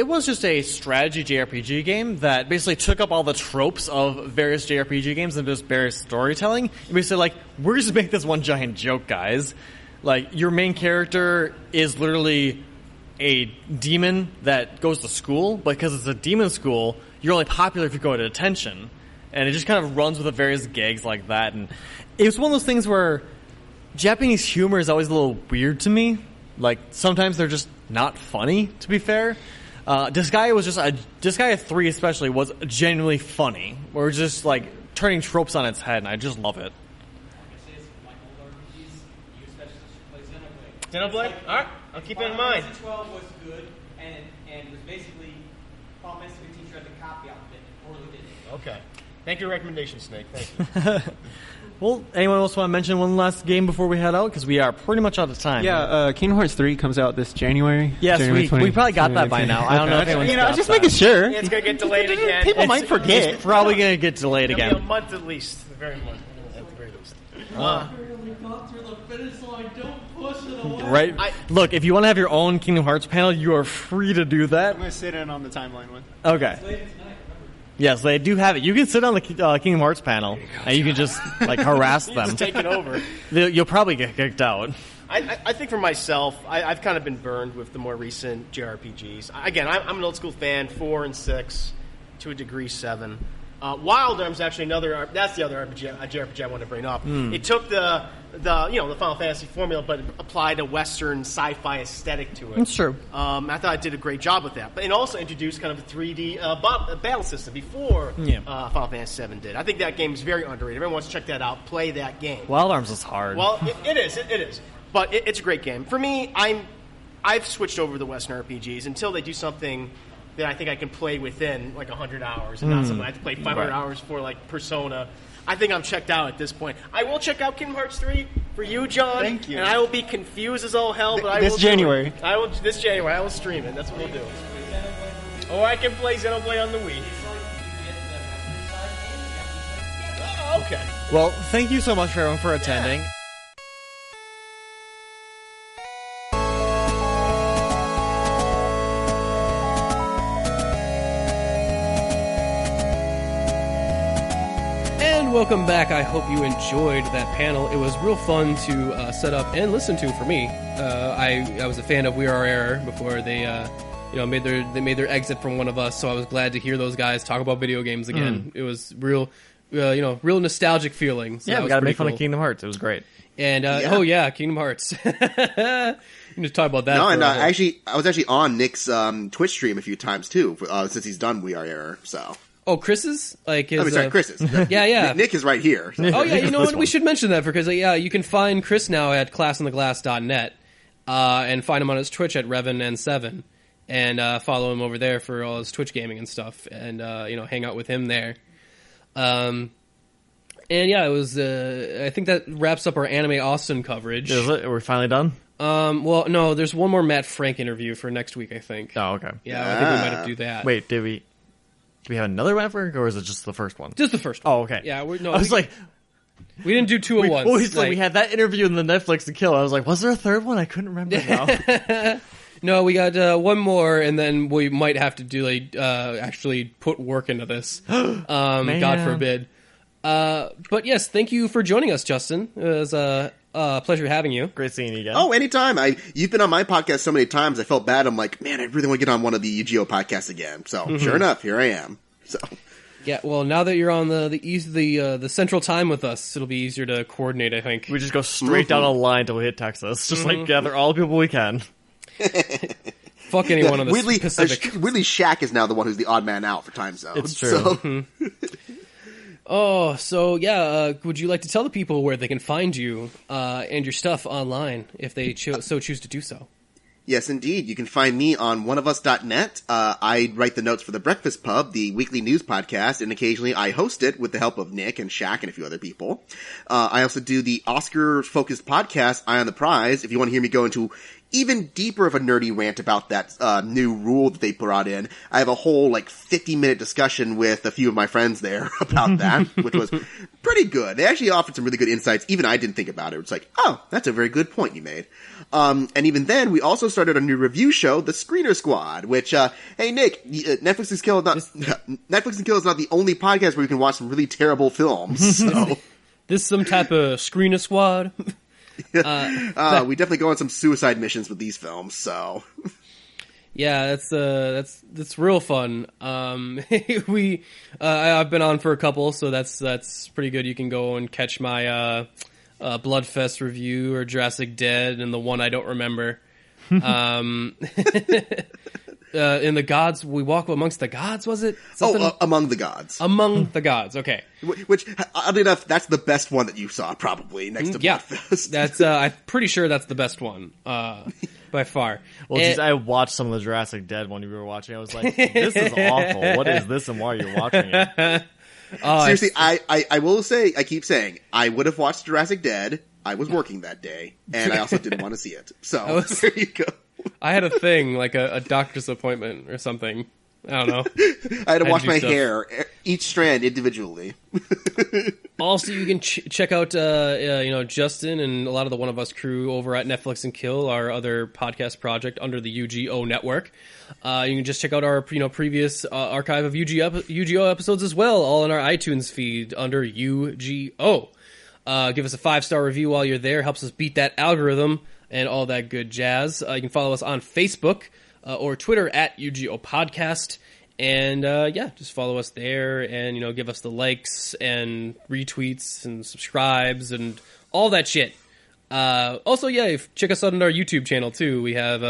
was just a strategy JRPG game that basically took up all the tropes of various JRPG games and just various storytelling. And basically, like, we're just make this one giant joke, guys. Like, your main character is literally a demon that goes to school, but because it's a demon school, you're only popular if you go to detention. And it just kind of runs with the various gags like that. And it was one of those things where Japanese humor is always a little weird to me. Like, sometimes they're just not funny, to be fair. Disgaea 3 especially was genuinely funny. We're just, like, turning tropes on its head, and I just love it.
Xenoblade? Alright, I'll keep it in mind.
Final Fantasy 12 was good, and was basically Final Fantasy 15 tried to copy off of it, poorly did it.
Okay. Thank you for your recommendation, Snake. Thank you.
Well, anyone else want to mention one last game before we head out? Because we are pretty much out of time.
Yeah, Kingdom Hearts 3 comes out this January.
Yes,
January
we probably got that by now. I don't know if anyone's got
just
that.
making sure.
It's going to get delayed again.
People might forget.
It's probably going to get delayed
It'll
again.
be a month at least. At the very least.
Right? Look, if you want to have your own Kingdom Hearts panel, you are free to do that.
I'm going to sit in on the timeline one.
Okay. Yes, they do have it. You can sit on the Kingdom Hearts panel, and you can just like harass them.
Just take it over.
You'll probably get kicked out.
I think for myself, I've kind of been burned with the more recent JRPGs. Again, I'm an old school fan, 4 and 6, to a degree 7. Wild Arms actually that's the other JRPG I want to bring up. It took the Final Fantasy formula, but applied a Western sci-fi aesthetic to it.
That's true.
I thought it did a great job with that. But it also introduced kind of a 3D battle system before Final Fantasy VII did. I think that game is very underrated. Everyone wants to check that out. Play that game.
Wild Arms is hard.
Well, it is. But it's a great game. For me, I've switched over to the Western RPGs until they do something that I think I can play within like 100 hours and not something I have to play 500 hours for, like Persona. I think I'm checked out at this point. I will check out Kingdom Hearts 3 for you, John.
Thank you.
And I will be confused as all hell, but
This January,
I will stream it. That's what we'll do. Or I can play Xenoblade on the Wii. Oh, okay.
Well, thank you so much for everyone for attending.
Welcome back. I hope you enjoyed that panel. It was real fun to set up and listen to for me. I was a fan of We Are Error before they made their exit from One of Us. So I was glad to hear those guys talk about video games again. It was real, real nostalgic feeling. So
yeah, we got to make fun of Kingdom Hearts. It was great.
And Kingdom Hearts. You can just talk about that.
No, and I was actually on Nick's Twitch stream a few times too, since he's done We Are Error. So.
Oh, Chris's?
Chris's.
Yeah.
Nick is right here. So.
Oh, yeah, you know what? We should mention that because, you can find Chris now at classontheglass.net and find him on his Twitch at Revan7 and follow him over there for all his Twitch gaming and stuff and, hang out with him there. And, yeah, it was, I think that wraps up our Anime Austin coverage.
Is it? Are we finally done?
Well, no, there's one more Matt Frank interview for next week, I think.
Oh, okay.
Yeah, I think we might have to do that.
Wait, do we have another Matt Frank, or is it just the first one?
Just the first one.
Oh, okay.
Yeah,
I was like...
We didn't do two at once.
We had that interview in the Netflix and Kill. I was like, was there a third one? I couldn't remember now.
No, we got one more, and then we might have to do actually put work into this. God forbid. But yes, thank you for joining us, Justin. It was a pleasure having you.
Great seeing you again.
Oh, anytime. You've been on my podcast so many times, I felt bad. I'm like, man, I really want to get on one of the UGO podcasts again. So, sure enough, here I am. So,
yeah. Well, now that you're on the central time with us, it'll be easier to coordinate. I think
we just go straight down a line till we hit Texas. Just gather all the people we can.
Fuck anyone on the Pacific.
Weirdly, Shaq is now the one who's the odd man out for time zone.
It's true.
So.
Oh, so yeah, would you like to tell the people where they can find you and your stuff online if they so choose to do so?
Yes, indeed. You can find me on oneofus.net. I write the notes for The Breakfast Pub, the weekly news podcast, and occasionally I host it with the help of Nick and Shaq and a few other people. I also do the Oscar-focused podcast, Eye on the Prize. If you want to hear me go into even deeper of a nerdy rant about that new rule that they brought in, I have a whole 50-minute discussion with a few of my friends there about that, which was pretty good. They actually offered some really good insights. Even I didn't think about it. It's like, oh, that's a very good point you made. And even then, we also started a new review show, The Screener Squad, which, hey Nick, Netflix and Kill is not the only podcast where you can watch some really terrible films. So.
This some type of Screener Squad?
We definitely go on some suicide missions with these films, so.
Yeah, that's real fun. I've been on for a couple, so that's pretty good. You can go and catch my Bloodfest review or Jurassic Dead and the one I don't remember. In the Gods, We Walk Amongst the Gods, was it?
Among the Gods.
Among the Gods, okay.
Which, oddly enough, that's the best one that you saw, probably, next to Bloodfest.
That's, I'm pretty sure that's the best one, by far.
Well, I watched some of the Jurassic Dead one you were watching. I was like, this is awful. What is this and why are you watching it?
Seriously, I will say, I keep saying, I would have watched Jurassic Dead. I was working that day, and I also didn't want to see it. So, there you go.
I had a thing, like a doctor's appointment or something. I don't know.
I had to wash my hair, each strand individually.
Also, you can check out, Justin and a lot of the One of Us crew over at Netflix and Kill, our other podcast project under the UGO network. You can just check out our, previous archive of UGO episodes as well, all in our iTunes feed under UGO. Give us a 5-star review while you're there. Helps us beat that algorithm and all that good jazz. You can follow us on Facebook or Twitter at UGO Podcast. And, just follow us there and, give us the likes and retweets and subscribes and all that shit. Also, check us out on our YouTube channel, too. We have,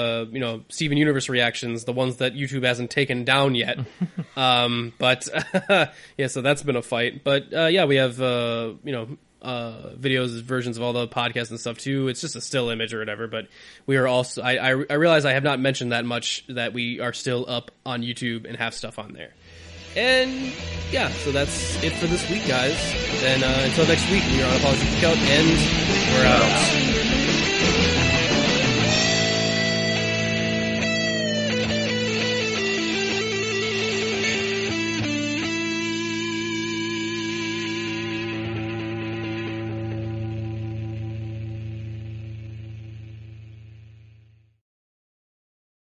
Steven Universe reactions, the ones that YouTube hasn't taken down yet. So that's been a fight. But, we have, videos, versions of all the podcasts and stuff too. It's just a still image or whatever, but we are also, I realize I have not mentioned that much that we are still up on YouTube and have stuff on there. And yeah, so that's it for this week, guys. Then until next week, we are Unapologetic Look Back, and we're out.